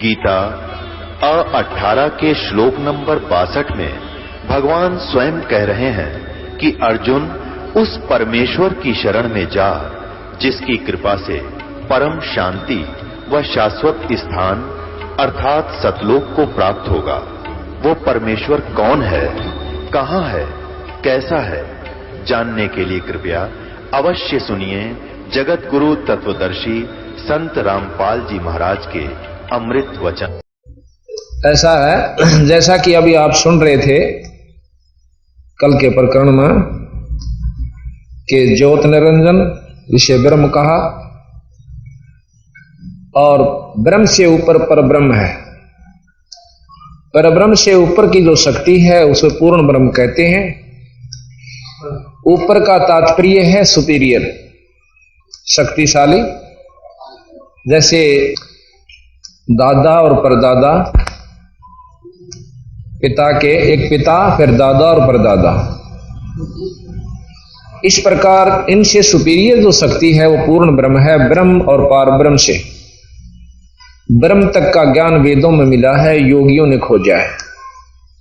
गीता 18 के श्लोक नंबर 62 में भगवान स्वयं कह रहे हैं कि अर्जुन उस परमेश्वर की शरण में जा जिसकी कृपा से परम शांति व शाश्वत स्थान अर्थात सतलोक को प्राप्त होगा। वो परमेश्वर कौन है, कहां है, कैसा है, जानने के लिए कृपया अवश्य सुनिए जगत गुरु तत्वदर्शी संत रामपाल जी महाराज के अमृत वचन। ऐसा है जैसा कि अभी आप सुन रहे थे कल के प्रकरण में कि ज्योत निरंजन विषय ब्रह्म कहा और ब्रह्म से ऊपर परब्रह्म है। परब्रह्म से ऊपर की जो शक्ति है उसे पूर्ण ब्रह्म कहते हैं। ऊपर का तात्पर्य है सुपीरियर, शक्तिशाली। जैसे दादा और परदादा, पिता के एक पिता फिर दादा और परदादा, इस प्रकार इनसे सुपीरियर जो शक्ति है वो पूर्ण ब्रह्म है। ब्रह्म और पार ब्रह्म से ब्रह्म तक का ज्ञान वेदों में मिला है, योगियों ने खोजा है,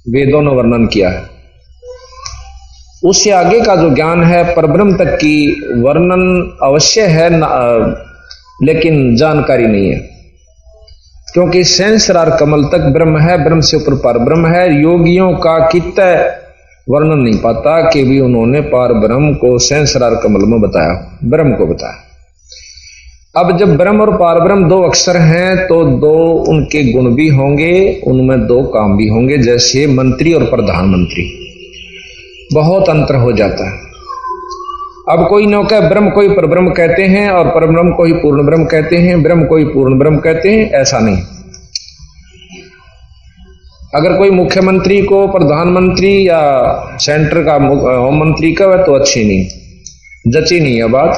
वेदों ने वर्णन किया है। उससे आगे का जो ज्ञान है परब्रह्म तक की वर्णन अवश्य है लेकिन जानकारी नहीं है, क्योंकि सहस्रार कमल तक ब्रह्म है, ब्रह्म से ऊपर पार ब्रह्म है। योगियों का कितना वर्णन नहीं पाता कि भी उन्होंने पार ब्रह्म को सहस्रार कमल में बताया, ब्रह्म को बताया। अब जब ब्रह्म और पार ब्रह्म दो अक्षर हैं तो दो उनके गुण भी होंगे, उनमें दो काम भी होंगे। जैसे मंत्री और प्रधानमंत्री, बहुत अंतर हो जाता है। अब कोई नौका ब्रह्म कोई परब्रह्म कहते हैं और परब्रह्म को ही पूर्ण ब्रह्म कहते हैं, ब्रह्म को ही पूर्ण ब्रह्म कहते हैं, ऐसा नहीं। अगर कोई मुख्यमंत्री को प्रधानमंत्री या सेंटर का होम मंत्री का तो अच्छी नहीं, जची नहीं है बात,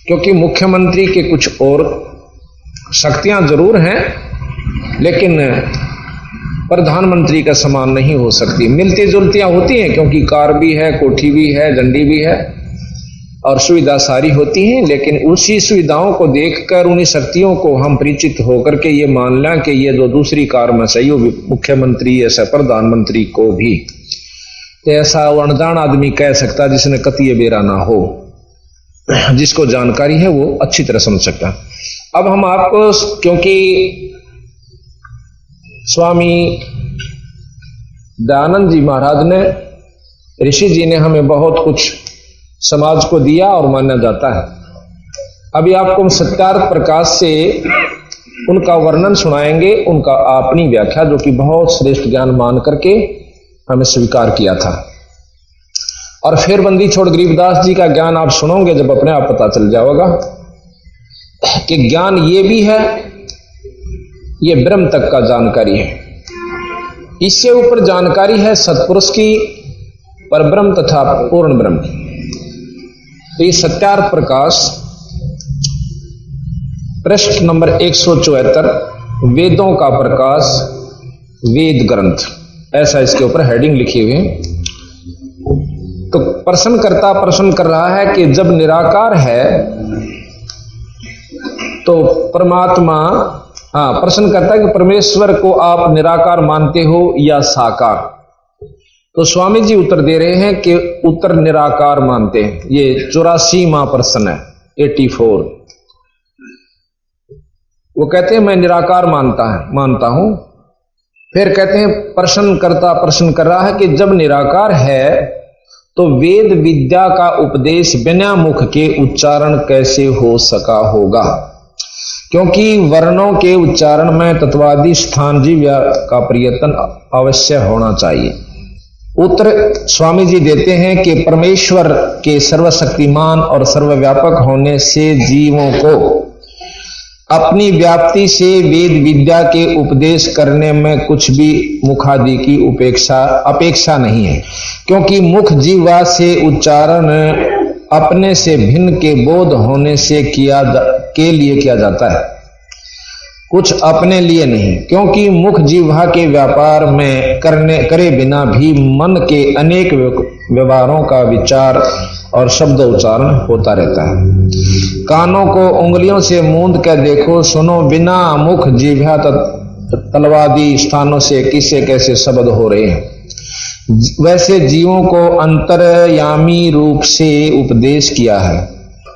क्योंकि मुख्यमंत्री के कुछ और शक्तियां जरूर हैं लेकिन प्रधानमंत्री का समान नहीं हो सकती। मिलती जुलतियां होती हैं क्योंकि कार भी है, कोठी भी है, झंडी भी है और सुविधा सारी होती हैं, लेकिन उसी सुविधाओं को देखकर उन्हीं शक्तियों को हम परिचित होकर के ये मान लें कि ये जो दूसरी कार में सही हो मुख्यमंत्री ऐसा प्रधानमंत्री को भी तो ऐसा अनजान आदमी कह सकता जिसने कतिये बेरा ना हो, जिसको जानकारी है वो अच्छी तरह समझ सकता। अब हम आपको, क्योंकि स्वामी दयानंद जी महाराज ने, ऋषि जी ने हमें बहुत कुछ समाज को दिया और माना जाता है। अभी आपको हम सत्यार्थ प्रकाश से उनका वर्णन सुनाएंगे, उनका अपनी व्याख्या जो कि बहुत श्रेष्ठ ज्ञान मान करके हमें स्वीकार किया था। और फिर बंदी छोड़ गरीबदास जी का ज्ञान आप सुनोगे जब अपने आप पता चल जाएगा कि ज्ञान ये भी है, ये ब्रह्म तक का जानकारी है। इससे ऊपर जानकारी है सत्पुरुष की, परब्रह्म तथा पूर्ण ब्रह्म। तो ये सत्यार्थ प्रकाश पृष्ठ नंबर 174, वेदों का प्रकाश, वेद ग्रंथ, ऐसा इसके ऊपर हेडिंग लिखी हुई है। तो प्रश्नकर्ता प्रश्न कर रहा है कि जब निराकार है तो परमात्मा, प्रश्न करता है कि परमेश्वर को आप निराकार मानते हो या साकार। तो स्वामी जी उत्तर दे रहे हैं कि उत्तर निराकार मानते हैं। ये 84वां प्रश्न है, 84। वो कहते हैं मैं निराकार मानता हूं। फिर कहते हैं प्रश्नकर्ता प्रश्न कर रहा है कि जब निराकार है तो वेद विद्या का उपदेश बिना मुख के उच्चारण कैसे हो सका होगा, क्योंकि वर्णों के उच्चारण में तत्वादि स्थान जीव्या का प्रयत्न अवश्य होना चाहिए। उत्तर स्वामी जी देते हैं कि परमेश्वर के सर्वशक्तिमान और सर्वव्यापक होने से जीवों को अपनी व्याप्ति से वेद विद्या के उपदेश करने में कुछ भी मुखादि की अपेक्षा नहीं है, क्योंकि मुख जीवा से उच्चारण अपने से भिन्न के बोध होने से के लिए किया जाता है, कुछ अपने लिए नहीं। क्योंकि मुख जीवा के व्यापार में करे बिना भी मन के अनेक व्यवहारों का विचार और शब्द उच्चारण होता रहता है। कानों को उंगलियों से मूंद कर देखो, सुनो बिना मुख जिह्वा तलवादी स्थानों से किसे कैसे शब्द हो रहे हैं। वैसे जीवों को अंतर्यामी रूप से उपदेश किया है,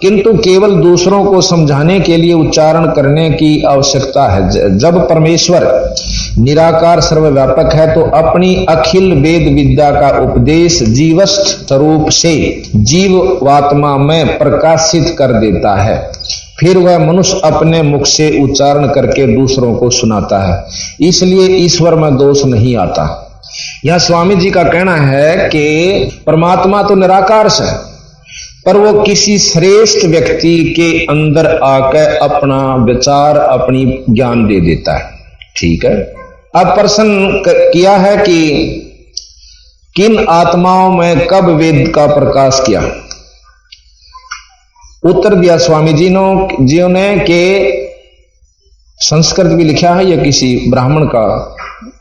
किंतु केवल दूसरों को समझाने के लिए उच्चारण करने की आवश्यकता है। जब परमेश्वर निराकार सर्वव्यापक है तो अपनी अखिल वेद विद्या का उपदेश जीवस्थ स्वरूप से जीवात्मा में प्रकाशित कर देता है, फिर वह मनुष्य अपने मुख से उच्चारण करके दूसरों को सुनाता है। इसलिए ईश्वर में दोष नहीं आता। यह स्वामी जी का कहना है कि परमात्मा तो निराकार है, पर वो किसी श्रेष्ठ व्यक्ति के अंदर आकर अपना विचार अपनी ज्ञान दे देता है। ठीक है, अब प्रश्न किया है कि किन आत्माओं में कब वेद का प्रकाश किया। उत्तर दिया स्वामी जी ने कि संस्कृत भी लिखा है, या किसी ब्राह्मण का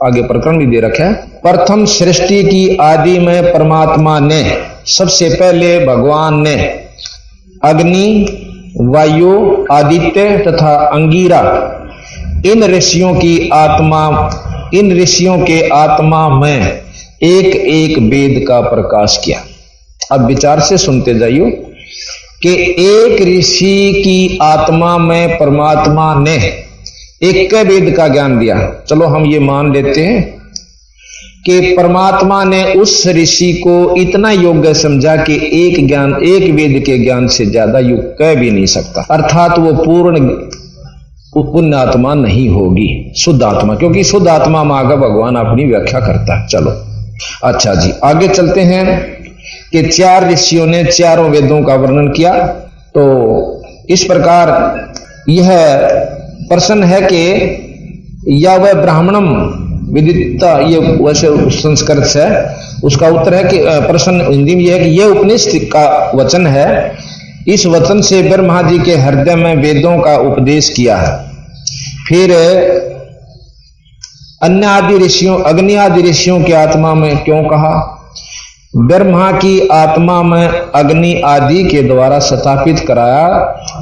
आगे प्रकरण भी दे रखा है। प्रथम सृष्टि की आदि में परमात्मा ने सबसे पहले भगवान ने अग्नि, वायु, आदित्य तथा अंगिरा इन ऋषियों के आत्मा में एक एक वेद का प्रकाश किया। अब विचार से सुनते जाइए कि एक ऋषि की आत्मा में परमात्मा ने एक वेद का ज्ञान दिया। चलो हम ये मान लेते हैं कि परमात्मा ने उस ऋषि को इतना योग्य समझा कि एक वेद के ज्ञान से ज्यादा युग कह भी नहीं सकता, अर्थात वो पूर्ण पुण्य आत्मा नहीं होगी, शुद्ध आत्मा, क्योंकि शुद्ध आत्मा में आगे भगवान अपनी व्याख्या करता है। चलो अच्छा जी, आगे चलते हैं कि 4 ऋषियों ने चारों वेदों का वर्णन किया। तो इस प्रकार यह प्रश्न है कि या वह ब्राह्मणम विदिता, ये वैसे संस्कृत से उसका उत्तर है कि प्रश्न हिंदी में यह है कि यह उपनिषद का वचन है। इस वचन से ब्रह्मा जी के हृदय में वेदों का उपदेश किया है। फिर अन्य आदि ऋषियों, अग्नि आदि ऋषियों की आत्मा में क्यों कहा। ब्रह्मा की आत्मा में अग्नि आदि के द्वारा स्थापित कराया।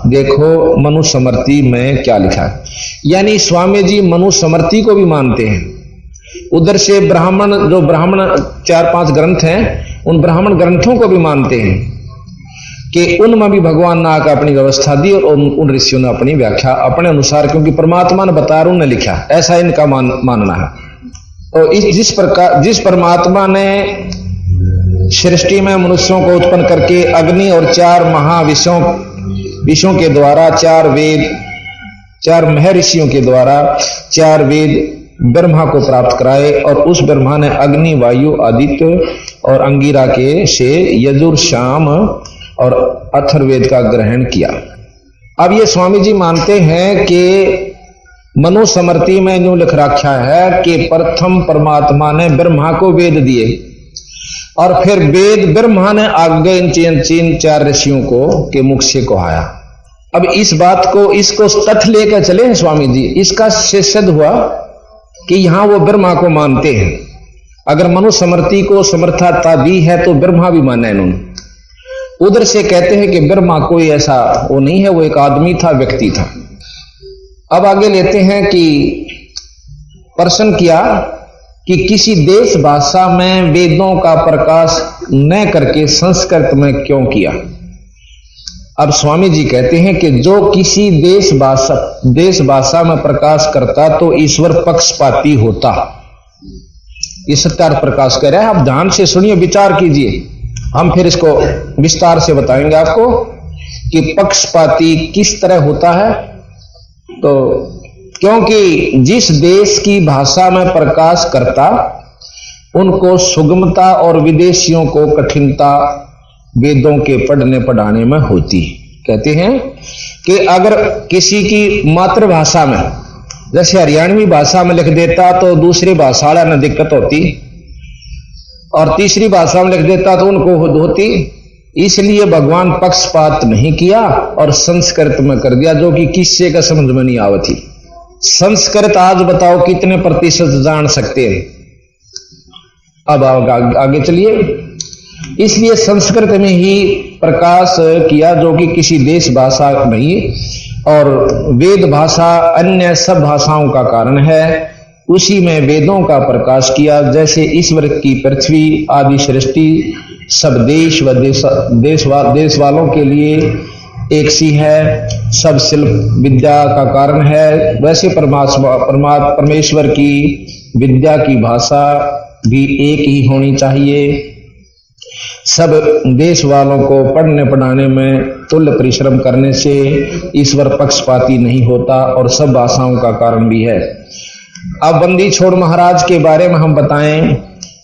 देखो मनुस्मृति में क्या लिखा है, यानी स्वामी जी मनुस्मृति को भी मानते हैं। उधर से ब्राह्मण 4-5 ग्रंथ हैं, उन ब्राह्मण ग्रंथों को भी मानते हैं कि उनमें भी भगवान ने आकर अपनी व्यवस्था दी और उन ऋषियों ने अपनी व्याख्या अपने अनुसार, क्योंकि परमात्मा ने बताया उन्होंने लिखा, ऐसा इनका मानना है। तो जिस परमात्मा ने सृष्टि में मनुष्यों को उत्पन्न करके अग्नि और 4 महाविषयों के द्वारा 4 महर्षियों के द्वारा 4 वेद ब्रह्मा को प्राप्त कराए, और उस ब्रह्मा ने अग्नि, वायु, आदित्य और अंगिरा के से यजुर, शाम और अथर्ववेद का ग्रहण किया। अब ये स्वामी जी मानते हैं कि मनुस्मृति में यूं लिख रखा है कि प्रथम परमात्मा ने ब्रह्मा को वेद दिए और फिर वेद ब्रह्मा ने आगे इन 4 ऋषियों को के मुख से कहाया। अब इस बात को, इसको तथ्य लेकर चले हैं स्वामी जी। इसका सिद्ध हुआ कि यहां वो ब्रह्मा को मानते हैं। अगर मनुस्मृति को समर्थता दी है तो ब्रह्मा भी माना इन्होंने। उधर से कहते हैं कि ब्रह्मा कोई ऐसा वो नहीं है, वो एक आदमी था, व्यक्ति था। अब आगे लेते हैं कि प्रश्न किया कि किसी देश भाषा में वेदों का प्रकाश न करके संस्कृत में क्यों किया। अब स्वामी जी कहते हैं कि जो किसी देश भाषा में प्रकाश करता तो ईश्वर पक्षपाती होता। ये सत्यार्थ प्रकाश कर रहा है। आप ध्यान से सुनिए, विचार कीजिए, हम फिर इसको विस्तार से बताएंगे आपको कि पक्षपाती किस तरह होता है। तो क्योंकि जिस देश की भाषा में प्रकाश करता उनको सुगमता और विदेशियों को कठिनता वेदों के पढ़ने पढ़ाने में होती। कहते हैं कि अगर किसी की मातृभाषा में, जैसे हरियाणवी भाषा में लिख देता तो दूसरी भाषा वाला में दिक्कत होती, और तीसरी भाषा में लिख देता तो उनको होती। इसलिए भगवान पक्षपात नहीं किया और संस्कृत में कर दिया, जो कि किससे का समझ में नहीं आवती। संस्कृत आज बताओ कितने प्रतिशत जान सकते हैं। अब आगे चलिए। इसलिए संस्कृत में ही प्रकाश किया जो कि किसी देश भाषा नहीं, और वेद भाषा अन्य सब भाषाओं का कारण है, उसी में वेदों का प्रकाश किया। जैसे ईश्वर की पृथ्वी आदि सृष्टि सब देश व देश वालों के लिए एक सी है, सब शिल्प विद्या का कारण है, वैसे परमेश्वर की विद्या की भाषा भी एक ही होनी चाहिए। सब देश वालों को पढ़ने पढ़ाने में तुल्य परिश्रम करने से ईश्वर पक्षपाती नहीं होता और सब भाषाओं का कारण भी है। अब बंदी छोड़ महाराज के बारे में हम बताएं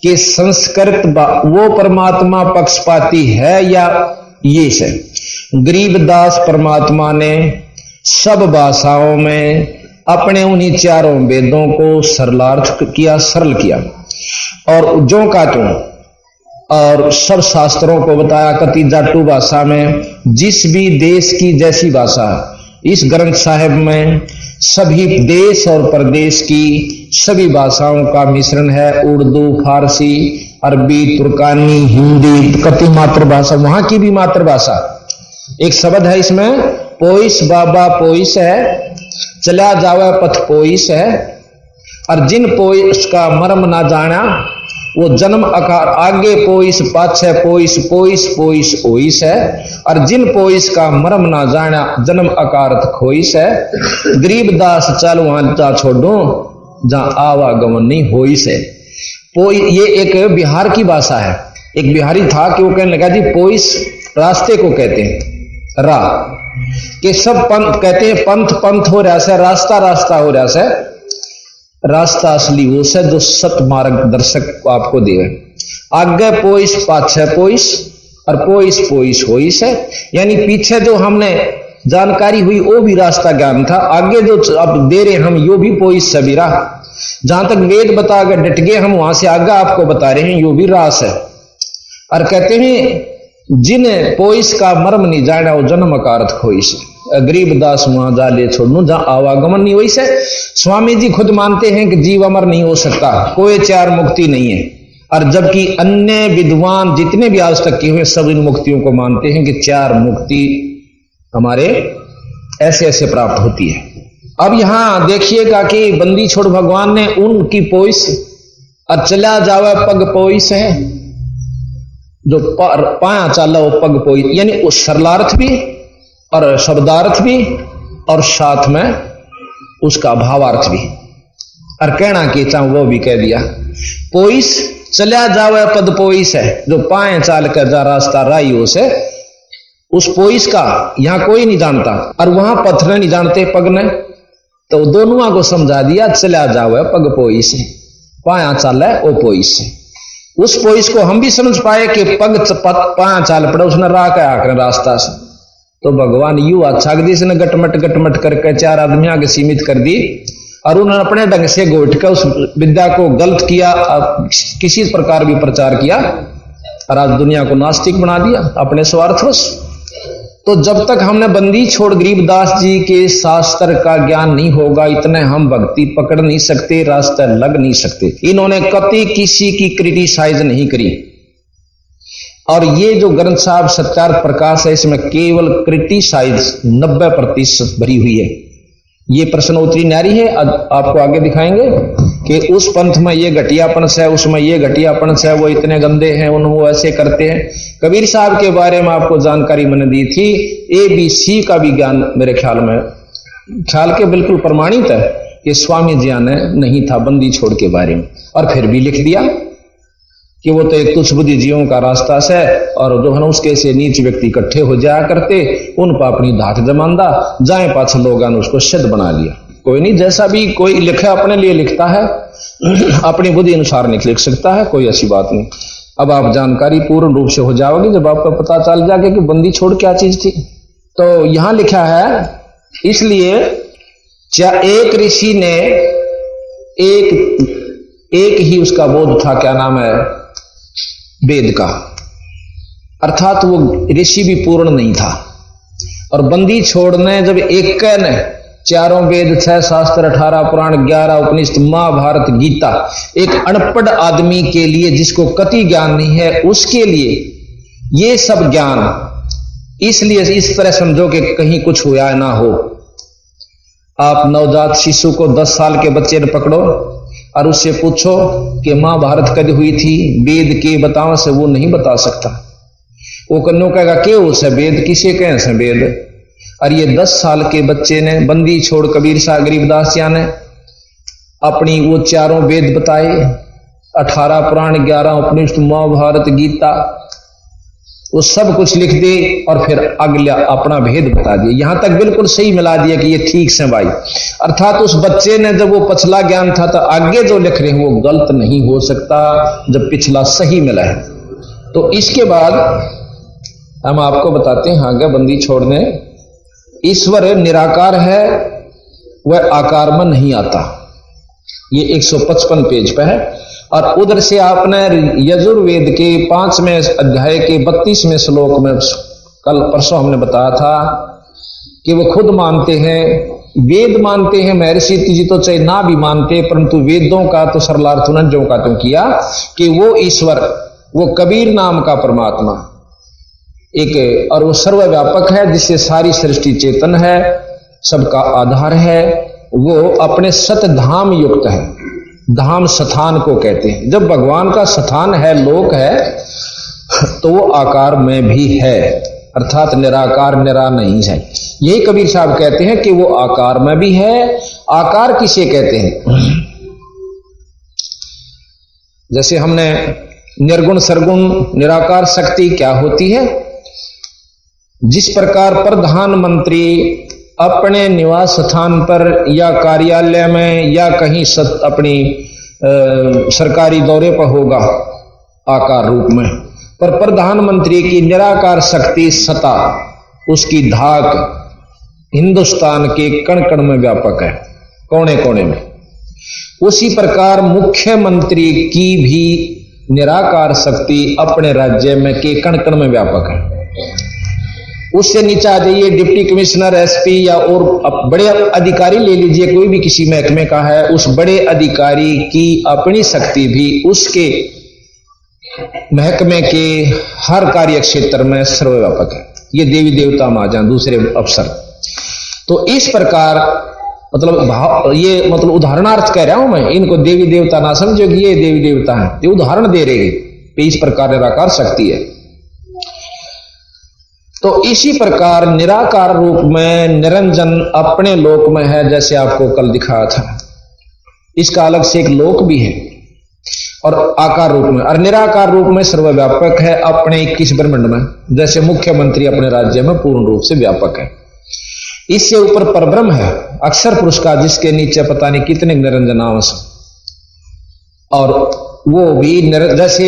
कि संस्कृत वो परमात्मा पक्षपाती है या ये से? गरीबदास परमात्मा ने सब भाषाओं में अपने उन्हीं चारों वेदों को सरलार्थ किया, सरल किया, और जो का त्यों, और सब शास्त्रों को बताया कति जाटू भाषा में, जिस भी देश की जैसी भाषा। इस ग्रंथ साहिब में सभी देश और प्रदेश की सभी भाषाओं का मिश्रण है। उर्दू, फारसी, अरबी, तुर्कानी, हिंदी, कति मातृभाषा, वहां की भी मातृभाषा। एक शब्द है इसमें, पोइस बाबा पोइस है, चला जावे पथ पोइस है, और जिन पोइस का मर्म ना जाना वो जन्म आकार आगे पोइस पाछे पोइस, पोइस पोइस ओइस है, और जिन पोइस का मर्म ना जाना जन्म आकारत खोइस है। गरीबदास चल वहां जा छोड़ो जहां आवागमन नहीं होइस है। ये एक बिहार की भाषा है। एक बिहारी था कि वो कहने लगा जी पोइस रास्ते को कहते हैं, राह के सब पंथ कहते हैं, पंथ पंथ हो रहा है, रास्ता रास्ता हो रहा है। रास्ता असली वो से जो सत मार्गदर्शक आपको देवे। आगे पोइस पाछे पोइस, और पोइस पोइस होइस है, यानी पीछे जो हमने जानकारी हुई वो भी रास्ता ज्ञान था, आगे जो अब दे रहे हम यो भी पोइस सभी राह। जहां तक वेद बता गए डट गए हम, वहां से आगे आपको बता रहे हैं यो भी रास है। और कहते हैं जिन पोइस का मर्म नहीं जाना वो जन्म अकारत खोइस है। गरीबदास वहां जा ले छोड़ू जहां आवागमन नहीं हुई से। स्वामी जी खुद मानते हैं कि जीव अमर नहीं हो सकता, कोई चार मुक्ति नहीं है, और जबकि अन्य विद्वान जितने भी आज तक किए हुए सब इन मुक्तियों को मानते हैं कि चार मुक्ति हमारे ऐसे ऐसे प्राप्त होती है। अब यहां देखिएगा कि बंदी छोड़ भगवान ने उनकी पोइस और चला जावे पग पोइस है, जो पाया चाला वो पग पोइस, यानी उस सरलार्थ भी और शब्दार्थ भी और साथ में उसका भावार्थ भी, और कहना के चाह वो भी कह दिया। पोइस चला जावे पद पोइस है, जो पाए चाल कर जा रास्ता राई हो से, उस पोइस का यहां कोई नहीं जानता, और वहां पत्थर नहीं जानते पग ने, तो दोनों को समझा दिया चला जावे पग पोइस है, पाया चाल है वो पोइस है। उस पोइस को हम भी समझ पाए कि पग पाया चाल पड़े, उसने राह का आकर रास्ता से। तो भगवान यू अच्छा ने गटमट करके चार आदमियों के सीमित कर दी, और उन्होंने अपने ढंग से गोट कर उस विद्या को गलत किया, किसी प्रकार भी प्रचार किया, और आज दुनिया को नास्तिक बना दिया अपने स्वार्थवश। तो जब तक हमने बंदी छोड़ गरीबदास जी के शास्त्र का ज्ञान नहीं होगा, इतने हम भक्ति पकड़ नहीं सकते, रास्ते लग नहीं सकते। इन्होंने कभी किसी की क्रिटिसाइज नहीं करी, और ये जो ग्रंथ साहब सत्यार्थ प्रकाश है इसमें केवल क्रिटिसाइज 90% भरी हुई है। ये प्रश्नोत्तरी न्यारी है, आपको आगे दिखाएंगे कि उस पंथ में ये घटियापन से, उसमें ये घटियापन से, वो इतने गंदे हैं, वो ऐसे करते हैं। कबीर साहब के बारे में आपको जानकारी मैंने दी थी, ABC का भी ज्ञान मेरे ख्याल के बिल्कुल प्रमाणित है कि स्वामी जी ने नहीं था बंदी छोड़ के बारे में, और फिर भी लिख दिया कि वो तो एक तुच्छ बुद्धि जीवों का रास्ता से, और जो है ना उसके से नीच व्यक्ति इकट्ठे हो जाया करते, उन पर अपनी धाक जमांदा जाए पाछ लोगों ने उसको सिद्ध बना लिया। कोई नहीं, जैसा भी कोई लिखे अपने लिए लिखता है, अपनी बुद्धि अनुसार नहीं लिख सकता है, कोई ऐसी बात नहीं। अब आप जानकारी पूर्ण रूप से हो जाओगे जब आपको पता चल जाएगा कि बंदी छोड़ क्या चीज थी। तो यहां लिखा है, इसलिए एक ऋषि ने एक ही उसका बोध था, क्या नाम है, वेद का, अर्थात वो ऋषि भी पूर्ण नहीं था। और बंदी छोड़ने जब एक ने चारों वेद, 6 शास्त्र, 18 पुराण, 11 उपनिषद, महाभारत, गीता, एक अनपढ़ आदमी के लिए जिसको कति ज्ञान नहीं है, उसके लिए ये सब ज्ञान इसलिए इस तरह समझो कि कहीं कुछ हुआ ना हो। आप नवजात शिशु को 10 साल के बच्चे ने पकड़ो और उससे पूछो कि महाभारत कब हुई थी, वेद के बताओ से, वो नहीं बता सकता। वो कन्नो कहेगा के उसे वेद किसे कहें से वेद। और ये 10 साल के बच्चे ने बंदी छोड़ कबीर साहब गरीबदास जी ने अपनी वो चारों वेद बताए, 18 पुराण, 11 उपनिषद, महाभारत, गीता, वो सब कुछ लिख दे और फिर अगला अपना भेद बता दिया। यहां तक बिल्कुल सही मिला दिया कि ये ठीक से भाई। अर्थात उस बच्चे ने जब वो पिछला ज्ञान था तो आगे जो लिख रहे हैं वो गलत नहीं हो सकता जब पिछला सही मिला है। तो इसके बाद हम आपको बताते हैं आगे बंदी छोड़ने, ईश्वर निराकार है, वह आकार में नहीं आता। ये 155 पेज पे है। और उधर से आपने यजुर्वेद के 5वें अध्याय के 32वें श्लोक में कल परसों हमने बताया था कि वो खुद मानते हैं, वेद मानते हैं। महर्षि जी तो चाहे ना भी मानते, परंतु वेदों का तो सरलार्थ उन्होंने जो का तुम किया कि वो ईश्वर, वो कबीर नाम का परमात्मा एक, और वो सर्वव्यापक है, जिससे सारी सृष्टि चेतन है, सबका आधार है। वो अपने सत धाम युक्त है। धाम स्थान को कहते हैं। जब भगवान का स्थान है, लोक है, तो वो आकार में भी है, अर्थात निराकार निरा नहीं है। यही कबीर साहब कहते हैं कि वो आकार में भी है। आकार किसे कहते हैं? जैसे हमने निर्गुण सरगुण निराकार शक्ति क्या होती है, जिस प्रकार प्रधानमंत्री अपने निवास स्थान पर या कार्यालय में या कहीं अपनी सरकारी दौरे पर होगा आकार रूप में, पर प्रधानमंत्री की निराकार शक्ति सत्ता, उसकी धाक हिंदुस्तान के कण कण में व्यापक है, कोने कोने में। उसी प्रकार मुख्यमंत्री की भी निराकार शक्ति अपने राज्य में के कण कण में व्यापक है। उससे नीचे आ जाइए, डिप्टी कमिश्नर, एसपी या और बड़े अधिकारी ले लीजिए, कोई भी किसी महकमे का है, उस बड़े अधिकारी की अपनी शक्ति भी उसके महकमे के हर कार्य क्षेत्र में सर्वव्यापक है। ये देवी देवता में आ जाए, दूसरे अफसर। तो इस प्रकार मतलब ये मतलब उदाहरणार्थ कह रहा हूं मैं, इनको देवी देवता ना समझो कि ये देवी देवता है, ये उदाहरण दे रहे हैं। इस प्रकार निराकार शक्ति है। तो इसी प्रकार निराकार रूप में निरंजन अपने लोक में है, जैसे आपको कल दिखाया था। इसका अलग से एक लोक भी है और आकार रूप में, और निराकार रूप में सर्वव्यापक है अपने 21 ब्रह्मांड में, जैसे मुख्यमंत्री अपने राज्य में पूर्ण रूप से व्यापक है। इससे ऊपर परब्रह्म है, अक्षर पुरुष का, जिसके नीचे पता नहीं कितने निरंजनांश, और वो भी जैसे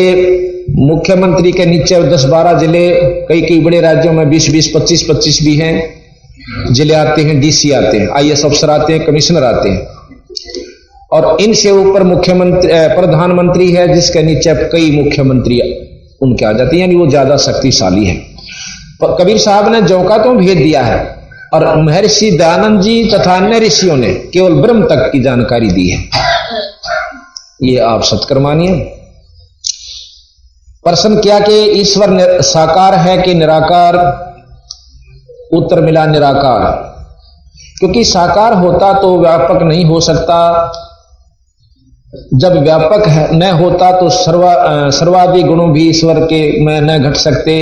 मुख्यमंत्री के नीचे 10-12 जिले, कई बड़े राज्यों में 20-20, 25-25 भी हैं जिले आते हैं, डीसी आते हैं, आईएएस अफसर आते हैं, कमिश्नर आते हैं। और इनसे ऊपर मुख्यमंत्री प्रधानमंत्री है, जिसके नीचे कई मुख्यमंत्री उनके आ जाते हैं, यानी वो ज्यादा शक्तिशाली है। कबीर साहब ने जो का तो भेद दिया है, और महर्षि दयानंद जी तथा अन्य ऋषियों ने केवल ब्रह्म तक की जानकारी दी है। ये आप सत्कर मानिए। प्रश्न क्या कि ईश्वर साकार है कि निराकार? उत्तर मिला निराकार, क्योंकि साकार होता तो व्यापक नहीं हो सकता। जब व्यापक है न होता तो सर्वादि गुणों भी ईश्वर के में न घट सकते,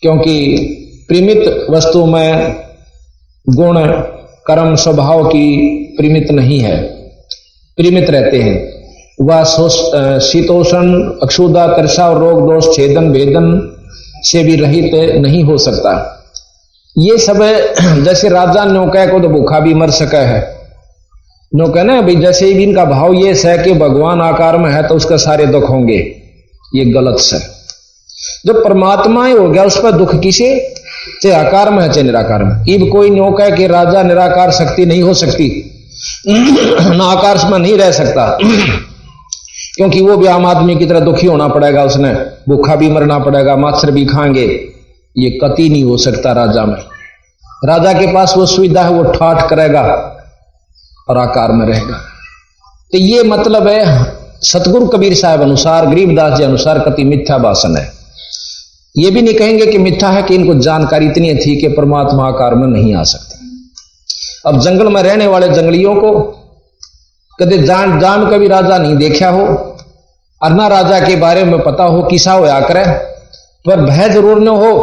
क्योंकि परिमित वस्तु में गुण कर्म स्वभाव की परिमित नहीं है, परिमित रहते हैं। वह शीतोषण, अक्षुधा, तृषा और रोग दोष, छेदन भेदन से भी रहित नहीं हो सकता। ये सब जैसे राजा नौका को तो भूखा भी मर सका है, नौका ना भाई, जैसे ही इनका भाव ये है कि भगवान आकार में है तो उसके सारे दुख होंगे, ये गलत है। जब परमात्मा ही हो गया उस पर दुख किसे, चाहे आकार में है चाहे निराकार में। इब कोई नौका कि राजा निराकार शक्ति नहीं हो सकती, ना आकार में नहीं रह सकता, क्योंकि वो भी आम आदमी की तरह दुखी होना पड़ेगा, उसने भूखा भी मरना पड़ेगा, मच्छर भी खाएंगे। ये कति नहीं हो सकता राजा में। राजा के पास वो सुविधा है, वो ठाठ करेगा और आकार में रहेगा। तो ये मतलब है सतगुरु कबीर साहब अनुसार, गरीबदास जी अनुसार कति मिथ्या भाषण है। ये भी नहीं कहेंगे कि मिथ्या है कि इनको जानकारी इतनी थी कि परमात्मा आकार में नहीं आ सकते। अब जंगल में रहने वाले जंगलियों को कदे जान कभी राजा नहीं देखा हो और ना राजा के बारे में पता हो किसा होया करे, पर भय जरूर न हो,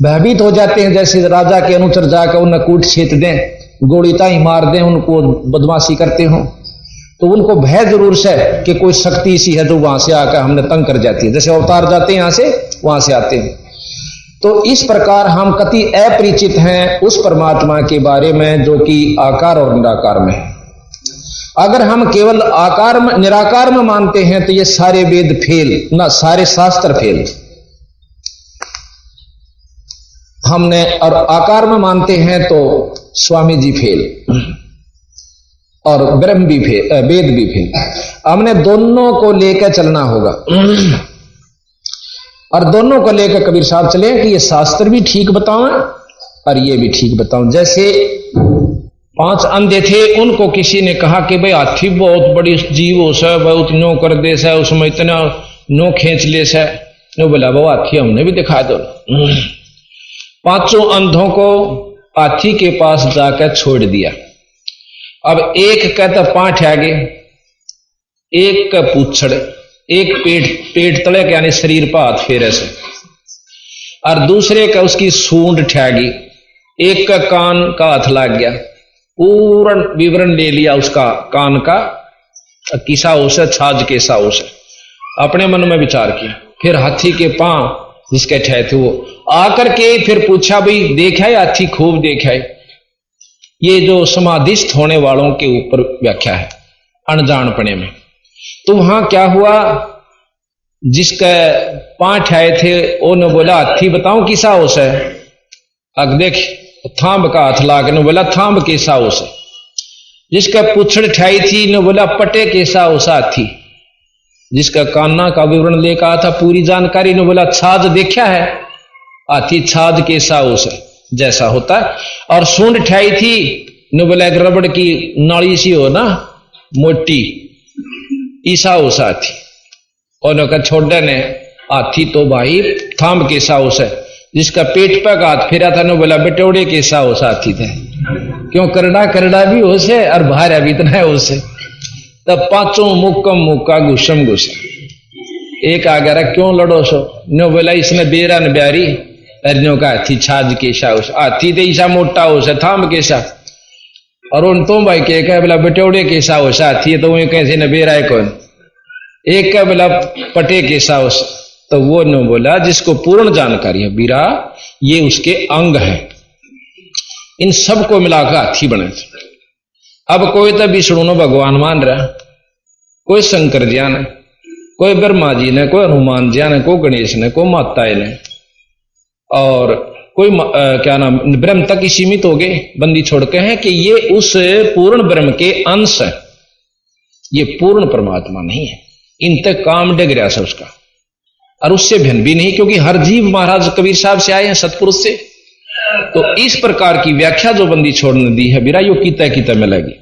भयभीत हो जाते हैं। जैसे राजा के अनुचर जाकर उन्हें कूट छेत दें, गोली ताई मार दें, उनको बदमाशी करते हो, तो उनको भय जरूर से कि कोई शक्ति सी है जो वहां से आकर हमने तंग कर जाती है, जैसे अवतार जाते हैं यहां से वहां से आते हैं। तो इस प्रकार हम कति अपरिचित हैं उस परमात्मा के बारे में जो कि आकार और निराकार में है। अगर हम केवल आकार में निराकार में मानते हैं तो ये सारे वेद फेल, ना सारे शास्त्र फेल। हमने और आकार में मानते हैं तो स्वामी जी फेल और ब्रह्म भी फेल, वेद भी फेल। हमने दोनों को लेकर चलना होगा और दोनों को लेकर कबीर साहब चले कि ये शास्त्र भी ठीक बताओ और ये भी ठीक बताओ। जैसे 5 अंधे थे, उनको किसी ने कहा कि भाई हाथी बहुत बड़ी जीव हो सा, बहुत नो कर दे सा, उसमें इतना नो खींच ले सा। नो बोला वो हाथी हमने भी दिखा दो। 5 अंधों को हाथी के पास जाकर छोड़ दिया। अब एक कहता पांठ आगे, एक का पूछड़, एक पेट तले के यानी शरीर पर हाथ फेरे से, और दूसरे का उसकी सूंड ठहगी, एक का कान का हाथ लग गया। पूर्ण विवरण ले लिया उसका कान का, किसा हो से छाज कैसा हो से, अपने मन में विचार किया। फिर हाथी के पांव जिसके ठहरे थे वो आकर के फिर पूछा भाई देखा है हाथी? खूब देखा है। ये जो समाधिस्थ होने वालों के ऊपर व्याख्या है अनजानपने में। तो वहां क्या हुआ, जिसका पांच आए थे उन्होंने बोला हाथी बताओ किसा हो से? अग देख थांब का हाथ लाके बोला थांब कैसा हो से। जिसका पुछड़ ठाई थी ने बोला पटे कैसा हो सा हाथी। जिसका कान्ना का विवरण लेकर आया था पूरी जानकारी ने बोला छाज देखा है हाथी, छाज कैसा हो से जैसा होता है। और सूंड ठाई थी ने बोला एक रबड़ की नाली सी हो ना मोटी, ईसा हो सा हाथी। और छोड़ने ने हाथी तो भाई थांब कैसा हो से। जिसका पेट पर हाथ फेरा था ने बोला बेटोड़े कैसा हो सा हाथी थे, क्यों करड़ा करड़ा भी हो से और भार भी इतना हो से। तब पांचों मुक्कम मुक्का घुसम घुस एक आ गया क्यों लड़ो सो नो बोला इसने बेरा न ब्यारी अरनो का हाथी छाज कैसा हो हाथी तो ईसा मोटा हो से थाम कैसा। और उन तो भाई के कह बोला बेटोड़े कैसा हो सा हाथी तो वही कैसे न बेरा है कौन। एक का बोला पटे कैसा हो तो वो न बोला जिसको पूर्ण जानकारी है बीरा ये उसके अंग है। इन सबको मिलाकर हाथी बने। अब कोई तो विष्णु ने भगवान मान रहा, कोई शंकर जी ने, कोई ब्रह्मा जी ने, कोई हनुमान जी ने, कोई गणेश ने, कोई माता ने, और कोई क्या नाम ब्रह्म तक ही सीमित हो गए बंदी छोड़ के हैं कि ये उस पूर्ण ब्रह्म के अंश है, ये पूर्ण परमात्मा नहीं है। इन तक काम डग रहा है उसका और उससे भिन्न भी नहीं, क्योंकि हर जीव महाराज कबीर साहब से आए हैं सतपुरुष से। तो इस प्रकार की व्याख्या जो बंदी छोड़ने दी है बिरा यो कीता मिलेगी।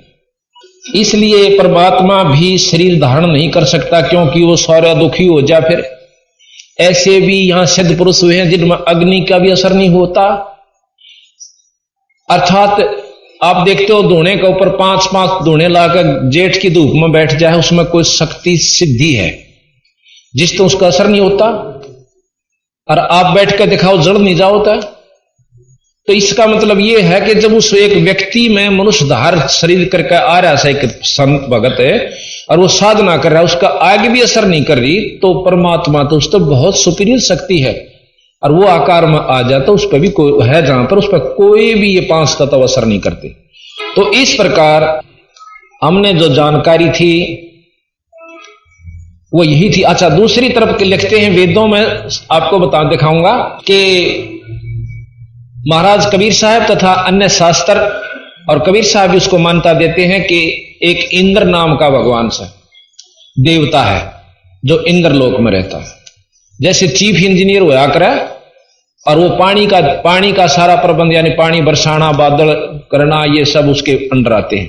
इसलिए परमात्मा भी शरीर धारण नहीं कर सकता क्योंकि वो सारा दुखी हो जाए। फिर ऐसे भी यहां सिद्ध पुरुष हुए हैं जिनमें अग्नि का भी असर नहीं होता। अर्थात आप देखते हो धोने के ऊपर 5-5 धोने लाकर जेठ की धूप में बैठ जाए उसमें कोई शक्ति सिद्धि है जिस तो उसका असर नहीं होता। और आप बैठ कर दिखाओ जड़ नहीं जाओता। तो इसका मतलब यह है कि जब उस एक व्यक्ति में मनुष्य धार शरीर करके आ रहा है एक संत भगत है और वो साधना कर रहा है उसका आगे भी असर नहीं कर रही तो परमात्मा तो उस तो बहुत सुपीरियर शक्ति है और वो आकार में आ जाता उस पर भी कोई है जहां पर उस पर कोई भी ये 5 तत्व असर नहीं करते। तो इस प्रकार हमने जो जानकारी थी वो यही थी। अच्छा दूसरी तरफ के लिखते हैं वेदों में आपको बता दिखाऊंगा कि महाराज कबीर साहब तथा अन्य शास्त्र और कबीर साहब भी उसको मान्यता देते हैं कि एक इंद्र नाम का भगवान से देवता है जो इंद्र लोक में रहता है। जैसे चीफ इंजीनियर होया करे और वो पानी का सारा प्रबंध यानी पानी बरसाना बादल करना ये सब उसके अंडर आते हैं।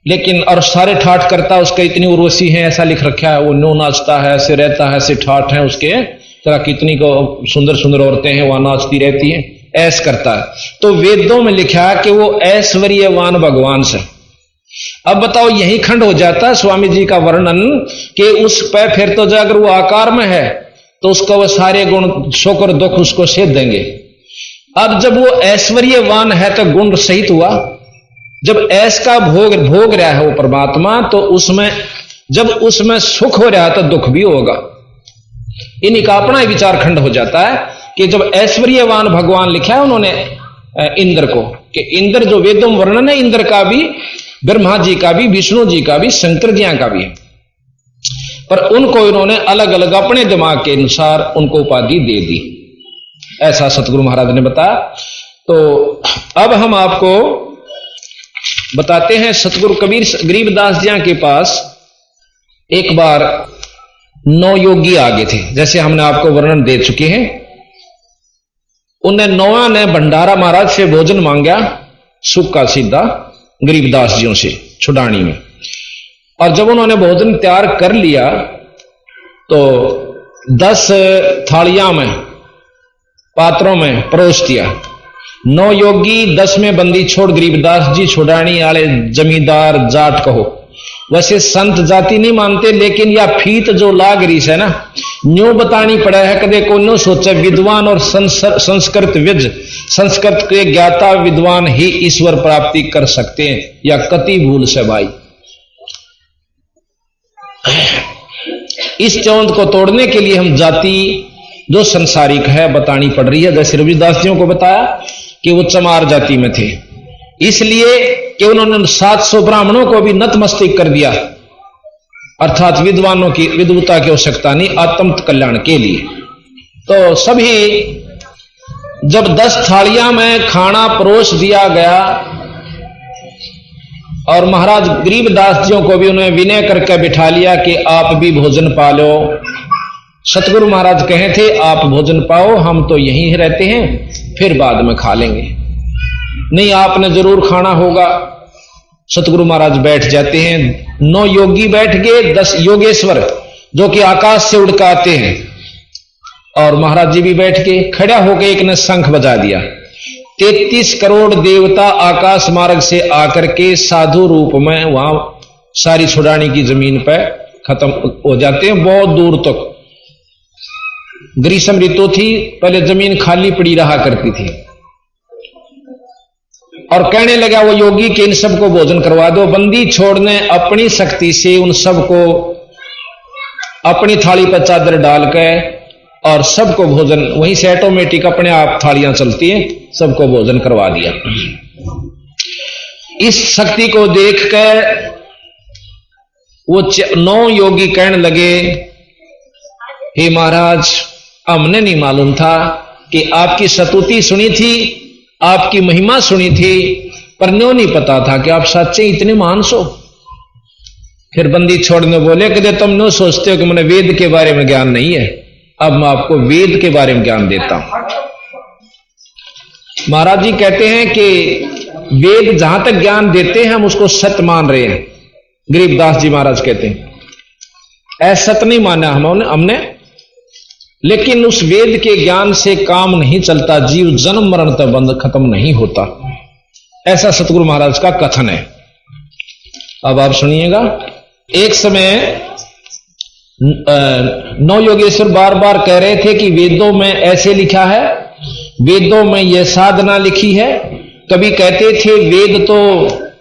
लेकिन और सारे ठाठ करता उसके इतनी उर्वशी है ऐसा लिख रखा है, वो नो नाचता है ऐसे रहता है ऐसे ठाठ है उसके तरह कितनी को सुंदर सुंदर औरतें हैं वहां नाचती रहती हैं, ऐश करता है। तो वेदों में लिखा कि वो ऐश्वर्यवान भगवान से। अब बताओ यही खंड हो जाता है स्वामी जी का वर्णन कि उस पे फिर तो अगर वो आकार में है तो उसका वो सारे गुण सुख और दुख उसको सेध देंगे। अब जब वो ऐश्वर्यवान है तो गुण सहित हुआ, जब ऐश का भोग रहा है वो परमात्मा, तो उसमें जब उसमें सुख हो रहा है तो दुख भी होगा। इन्हीं का अपना ही विचार खंड हो जाता है कि जब ऐश्वर्यवान भगवान लिखा है उन्होंने इंद्र को, कि इंद्र जो वेदों में वर्णन है इंद्र का भी, ब्रह्मा जी का भी, विष्णु जी का भी, शंकर जी का भी है, पर उनको इन्होंने अलग अलग अपने दिमाग के अनुसार उनको उपाधि दे दी, ऐसा सतगुरु महाराज ने बताया। तो अब हम आपको बताते हैं सतगुरु कबीर गरीबदास जी के पास एक बार 9 योगी आ गए थे, जैसे हमने आपको वर्णन दे चुके हैं। उन्हें 9 ने भंडारा महाराज से भोजन मांगा, सूखा सीधा गरीबदास जियों से छुड़ानी में। और जब उन्होंने भोजन तैयार कर लिया तो 10 थालियां में, पात्रों में परोस दिया। 9 योगी 10 में बंदी छोड़ गरीबदास जी छुड़ानी वाले जमींदार जाट कहो, वैसे संत जाति नहीं मानते, लेकिन या फीत जो लाग रही है ना, न्यू बतानी पड़ा है। कदे को नो सोचे विद्वान और संस्कृत विज, संस्कृत के ज्ञाता विद्वान ही ईश्वर प्राप्ति कर सकते हैं, या कति भूल से भाई। इस चौंध को तोड़ने के लिए हम जाति जो संसारिक है बतानी पड़ रही है। जैसे रविदास जी को बताया कि वो चमार जाति में थे, इसलिए कि उन्होंने 700 ब्राह्मणों को भी नतमस्तक कर दिया, अर्थात विद्वानों की विद्वता की आवश्यकता नहीं, आत्म कल्याण के लिए। तो सभी जब 10 थालियां में खाना परोस दिया गया और महाराज गरीबदास जियों को भी उन्होंने विनय करके बिठा लिया कि आप भी भोजन पा लो। सतगुरु महाराज कहे थे आप भोजन पाओ, हम तो यहीं रहते हैं, फिर बाद में खा लेंगे, नहीं आपने जरूर खाना होगा। सतगुरु महाराज बैठ जाते हैं। 9 योगी बैठ गए, 10 योगेश्वर जो कि आकाश से उड़ के आते हैं, और महाराज जी भी बैठ के खड़ा होकर एक ने शंख बजा दिया। 33 करोड़ देवता आकाश मार्ग से आकर के साधु रूप में वहां सारी छुड़ानी की जमीन पर खत्म हो जाते हैं। बहुत दूर तक ग्रीष्म ऋतु थी, पहले जमीन खाली पड़ी रहा करती थी, और कहने लगा वो योगी कि इन सबको भोजन करवा दो। बंदी छोड़ने अपनी शक्ति से उन सबको अपनी थाली पर चादर डालकर और सबको भोजन, वहीं से ऑटोमेटिक अपने आप थालियां चलती हैं, सबको भोजन करवा दिया। इस शक्ति को देखकर वो 9 योगी कहने लगे, हे महाराज, हमने नहीं मालूम था कि आपकी स्तुति सुनी थी, आपकी महिमा सुनी थी, पर न्यों नहीं पता था कि आप सच्चे इतने महान सो। फिर बंदी छोड़ने बोले कि तुम न्यों सोचते हो कि मैंने वेद के बारे में ज्ञान नहीं है, अब मैं आपको वेद के बारे में ज्ञान देता हूं। महाराज जी कहते हैं कि वेद जहां तक ज्ञान देते हैं हम उसको सत्य मान रहे हैं। गरीबदास जी महाराज कहते हैं असत्य नहीं माना हमने, लेकिन उस वेद के ज्ञान से काम नहीं चलता, जीव जन्म मरण तक बंध खत्म नहीं होता, ऐसा सतगुरु महाराज का कथन है। अब आप सुनिएगा। एक समय 9 योगेश्वर बार बार कह रहे थे कि वेदों में ऐसे लिखा है, वेदों में यह साधना लिखी है। कभी कहते थे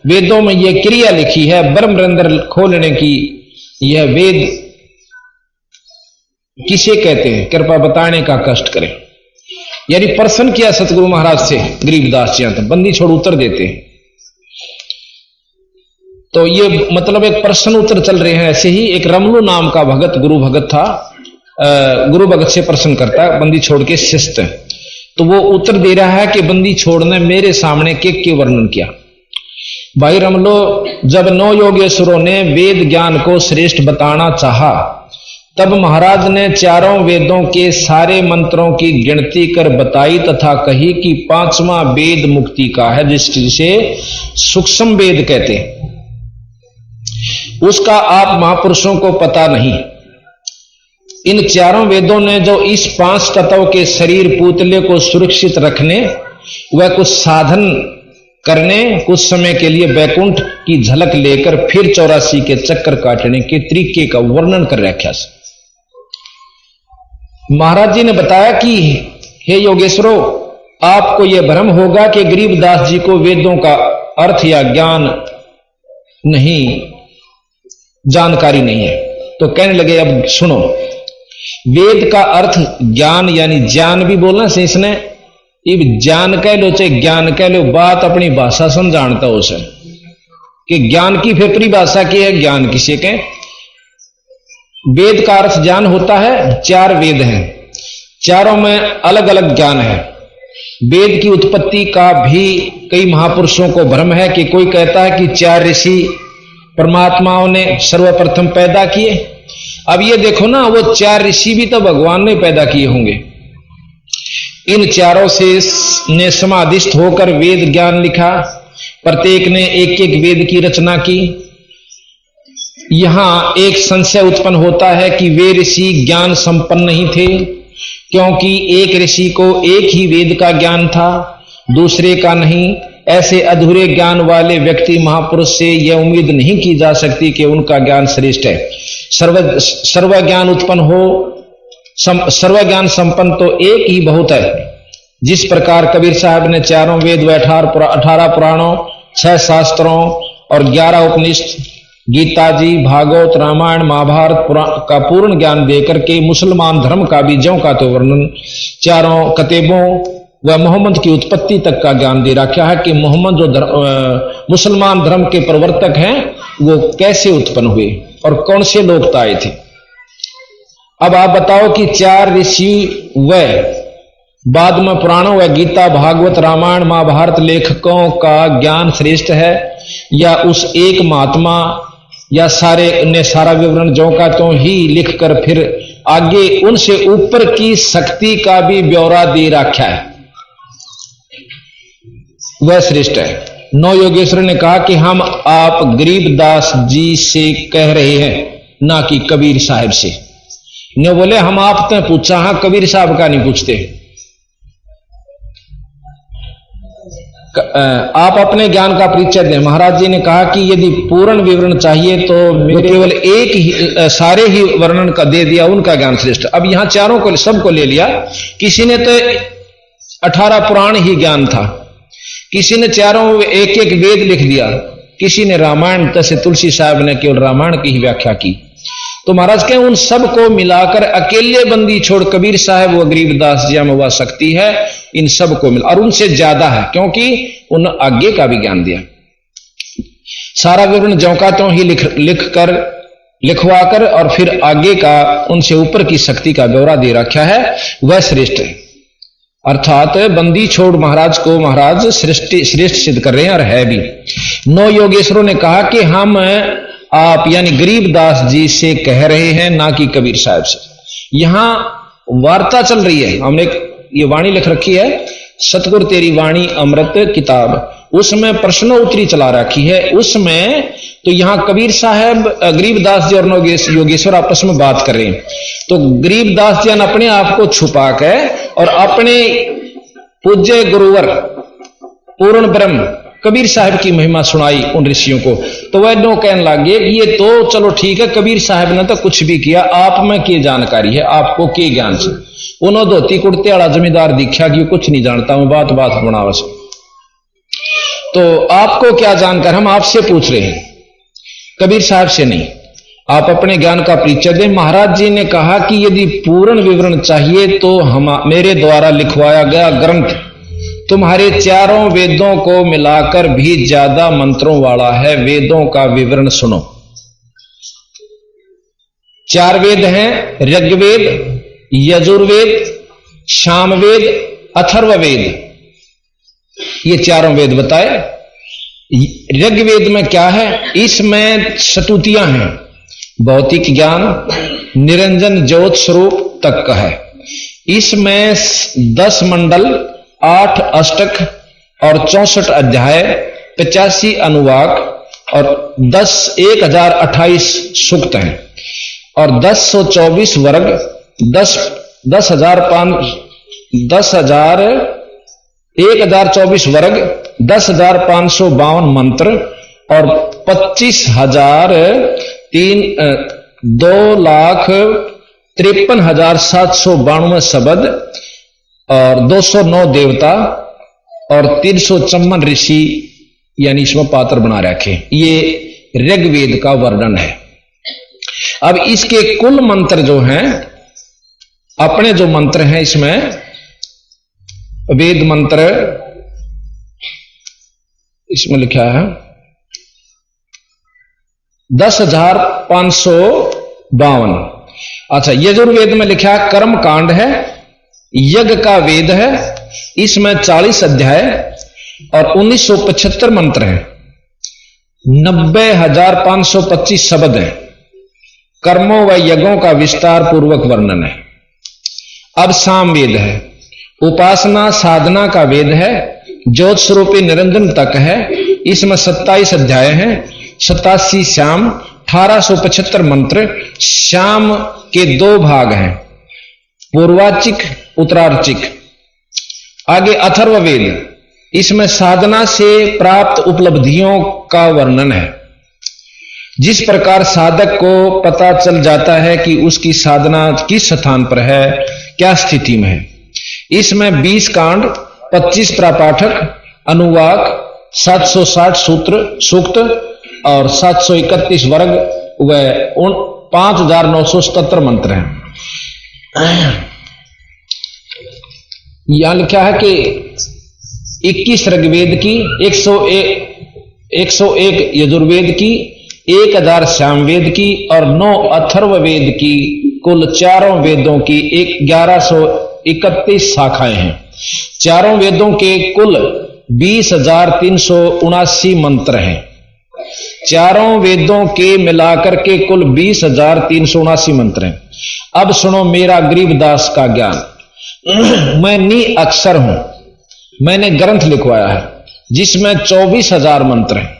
वेदों में यह क्रिया लिखी है, ब्रह्म रंध्र खोलने की। यह वेद किसे कहते हैं, कृपा बताने का कष्ट करें। यानी प्रश्न किया सतगुरु महाराज से गरीबदास जी, बंदी छोड़ उत्तर देते हैं। तो ये मतलब एक प्रश्न उत्तर चल रहे हैं। ऐसे ही एक रमलू नाम का भगत, गुरु भगत था, गुरु भगत से प्रश्न करता है, बंदी छोड़ के शिष्ट है। तो वो उत्तर दे रहा है कि बंदी छोड़ ने मेरे सामने के वर्णन किया। भाई रमलो, जब 9 योगेश्वरों ने वेद ज्ञान को श्रेष्ठ बताना चाहा, तब महाराज ने चारों वेदों के सारे मंत्रों की गिनती कर बताई तथा कही कि 5वां वेद मुक्ति का है, जिसे सूक्ष्म वेद कहते हैं। उसका आप महापुरुषों को पता नहीं, इन चारों वेदों ने जो इस 5 तत्व के शरीर पुतले को सुरक्षित रखने व कुछ साधन करने, कुछ समय के लिए वैकुंठ की झलक लेकर फिर 84 के चक्कर काटने के तरीके का वर्णन कर रखा। महाराज जी ने बताया कि हे योगेश्वरो, आपको यह भ्रम होगा कि गरीबदास जी को वेदों का अर्थ या ज्ञान नहीं, जानकारी नहीं है। तो कहने लगे अब सुनो, वेद का अर्थ ज्ञान यानी ज्ञान भी बोलना से इसने, अब ज्ञान कह लो चाहे ज्ञान कह लो, बात अपनी भाषा समझाता हो सर कि ज्ञान की फिर परिभाषा की है, ज्ञान किसे कहें। वेद का अर्थ ज्ञान होता है। 4 वेद हैं, चारों में अलग अलग ज्ञान है। वेद की उत्पत्ति का भी कई महापुरुषों को भ्रम है कि कोई कहता है कि 4 ऋषि परमात्माओं ने सर्वप्रथम पैदा किए। अब ये देखो ना, वो 4 ऋषि भी तो भगवान ने पैदा किए होंगे। इन चारों से ने समाधिस्थ होकर वेद ज्ञान लिखा, प्रत्येक ने एक एक वेद की रचना की। यहां एक संशय उत्पन्न होता है कि वे ऋषि ज्ञान संपन्न नहीं थे, क्योंकि एक ऋषि को एक ही वेद का ज्ञान था, दूसरे का नहीं। ऐसे अधूरे ज्ञान वाले व्यक्ति महापुरुष से यह उम्मीद नहीं की जा सकती कि उनका ज्ञान श्रेष्ठ है। सर्व ज्ञान उत्पन्न हो, सर्व ज्ञान संपन्न तो एक ही बहुत है। जिस प्रकार कबीर साहब ने चारों वेद व 18 पुराणों, 6 शास्त्रों और 11 उपनिषद, गीता जी, भागवत, रामायण, महाभारत का पूर्ण ज्ञान देकर के मुसलमान धर्म का भी ज्यों का तो वर्णन, चारों कतेबों व मोहम्मद की उत्पत्ति तक का ज्ञान दे रखा है कि मोहम्मद जो मुसलमान धर्म के प्रवर्तक हैं वो कैसे उत्पन्न हुए और कौन से लोग आए थे। अब आप बताओ कि 4 ऋषि व बाद में पुराणों व गीता, भागवत, रामायण, महाभारत लेखकों का ज्ञान श्रेष्ठ है या उस एक महात्मा या सारे ने सारा विवरण जो का तो ही लिखकर फिर आगे उनसे ऊपर की शक्ति का भी ब्यौरा दे रखा है, वह श्रेष्ठ है। 9 योगेश्वर ने कहा कि हम आप गरीबदास जी से कह रहे हैं, ना कि कबीर साहब से। ने बोले हम आपने पूछा, हाँ कबीर साहब का नहीं पूछते। आप अपने ज्ञान का परिचय दें। महाराज जी ने कहा कि यदि पूर्ण विवरण चाहिए तो केवल एक ही, सारे ही वर्णन का दे दिया, उनका ज्ञान श्रेष्ठ। अब यहां चारों को सबको ले लिया। किसी ने तो 18 पुराण ही ज्ञान था, किसी ने चारों एक एक वेद लिख दिया, किसी ने रामायण, जैसे तुलसी साहब ने केवल रामायण की ही व्याख्या की। तो महाराज के उन सबको मिलाकर अकेले बंदी छोड़ कबीर साहब व गरीबदास जी में वह शक्ति है, इन सबको मिला और उनसे ज्यादा है, क्योंकि उन आगे का भी ज्ञान दिया। सारा विवरण जौका तो ही लिखवा कर और फिर आगे का उनसे ऊपर की शक्ति का ब्यौरा दे रखा है, वह श्रेष्ठ है। अर्थात बंदी छोड़ महाराज को महाराज श्रेष्ठ सिद्ध कर रहे हैं और है भी। 9 योगेश्वरों ने कहा कि हम आप यानी गरीबदास जी से कह रहे हैं, ना कि कबीर साहब से। यहां वार्ता चल रही है। हमने ये वाणी लिख रखी है, सतगुरु तेरी वाणी अमृत किताब, उसमें प्रश्नोत्तरी चला रखी है। उसमें तो यहां कबीर साहब, गरीबदास जी और योगेश्वर आपस में बात कर रहे हैं। तो गरीबदास जी ने अपने आप को छुपा के और अपने पूज्य गुरुवर पूर्ण ब्रह्म कबीर साहब की महिमा सुनाई उन ऋषियों को। तो वह दो कहने लगे कि ये तो चलो ठीक है, कबीर साहब ने तो कुछ भी किया, आप में क्या जानकारी है, आपको क्या ज्ञान से। उन्होंने धोती कुर्ते वाला जमींदार दिखा कि कुछ नहीं जानता हूं, बात बात बनावस। तो आपको क्या जानकर, हम आपसे पूछ रहे हैं, कबीर साहब से नहीं। आप अपने ज्ञान का परिचय दें। महाराज जी ने कहा कि यदि पूर्ण विवरण चाहिए तो हम मेरे द्वारा लिखवाया गया ग्रंथ तुम्हारे चारों वेदों को मिलाकर भी ज्यादा मंत्रों वाला है। वेदों का विवरण सुनो। 4 वेद हैं, ऋग्वेद, यजुर्वेद, सामवेद, अथर्ववेद। ये चारों वेद बताए। ऋग्वेद में क्या है, इसमें स्तुतियां हैं, भौतिक ज्ञान, निरंजन ज्योत स्वरूप तक का है। इसमें 10 मंडल, 8 अष्टक और 64 अध्याय, 85 अनुवाक और 1028 सूक्त हैं और 1024 वर्ग 1024 वर्ग, 10,552 मंत्र और 2,53,792 शब्द और 209 देवता और 354 ऋषि यानी इसमें पात्र बना रखे। ये ऋग्वेद का वर्णन है। अब इसके कुल मंत्र जो हैं, अपने जो मंत्र हैं इसमें वेद मंत्र इसमें लिखा है 10,552। अच्छा, यजुर्वेद में लिखा है कर्म कांड है, यज्ञ का वेद है, इसमें 40 अध्याय और 1975 मंत्र हैं, 90,525 शब्द हैं, कर्मों व यज्ञों का विस्तार पूर्वक वर्णन है। अब सामवेद है, उपासना साधना का वेद है, ज्योत स्वरूपी निरंजन तक है, इसमें 27 अध्याय हैं, 87 श्याम, 1875 मंत्र। श्याम के 2 भाग हैं, पूर्वार्चिक उत्तरार्चिक। आगे अथर्ववेद, इसमें साधना से प्राप्त उपलब्धियों का वर्णन है, जिस प्रकार साधक को पता चल जाता है कि उसकी साधना किस स्थान पर है, क्या स्थिति में है। इसमें 20 कांड, 25 प्रापाठक, अनुवाक, 760 सूत्र सूक्त और 731 वर्ग व 5,977 मंत्र हैं। यहां लिखा है कि 21 ऋग्वेद की, 101 यजुर्वेद की, 1000 सामवेद की और 9 अथर्ववेद की, कुल चारों वेदों की 1131 शाखाएं हैं। चारों वेदों के कुल 20,379 मंत्र हैं। चारों वेदों के मिलाकर के कुल 20,379 मंत्र हैं। अब सुनो मेरा गरीबदास का ज्ञान। मैं अक्षर हूं, मैंने ग्रंथ लिखवाया है जिसमें 24,000 मंत्र हैं।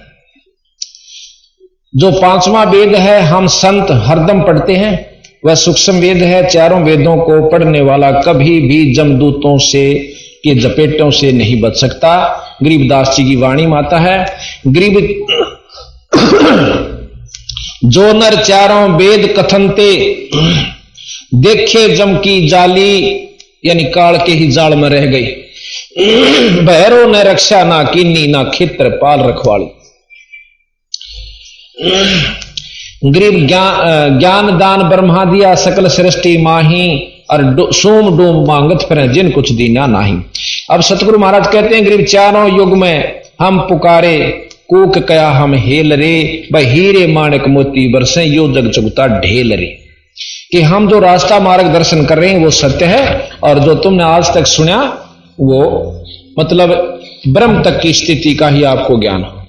जो 5वां वेद है हम संत हरदम पढ़ते हैं, वह सूक्ष्म वेद है। चारों वेदों को पढ़ने वाला कभी भी जमदूतों से के जपेटों से नहीं बच सकता। गरीबदास जी की वाणी माता है, गरीब जो नर चारों वेद कथनते, देखे जम की जाली, यानी काल के ही जाल में रह गई। भैरो न रक्षा ना कीनी, ना खेत्र पाल रखवाली। गरीब ज्ञान दान ब्रह्मा दिया, सकल सृष्टि माही, और सोम डूम मांगत फिर जिन कुछ दीना नहीं। अब सतगुरु महाराज कहते हैं, गरीब चारों युग में हम पुकारे, कूक कया हम हेल रे, भाई हीरे माणक मोती बरसे, यो जग चुगता ढेल रे। कि हम जो रास्ता मार्गदर्शन कर रहे हैं वो सत्य है, और जो तुमने आज तक सुना वो मतलब ब्रह्म तक की स्थिति का ही आपको ज्ञान हो।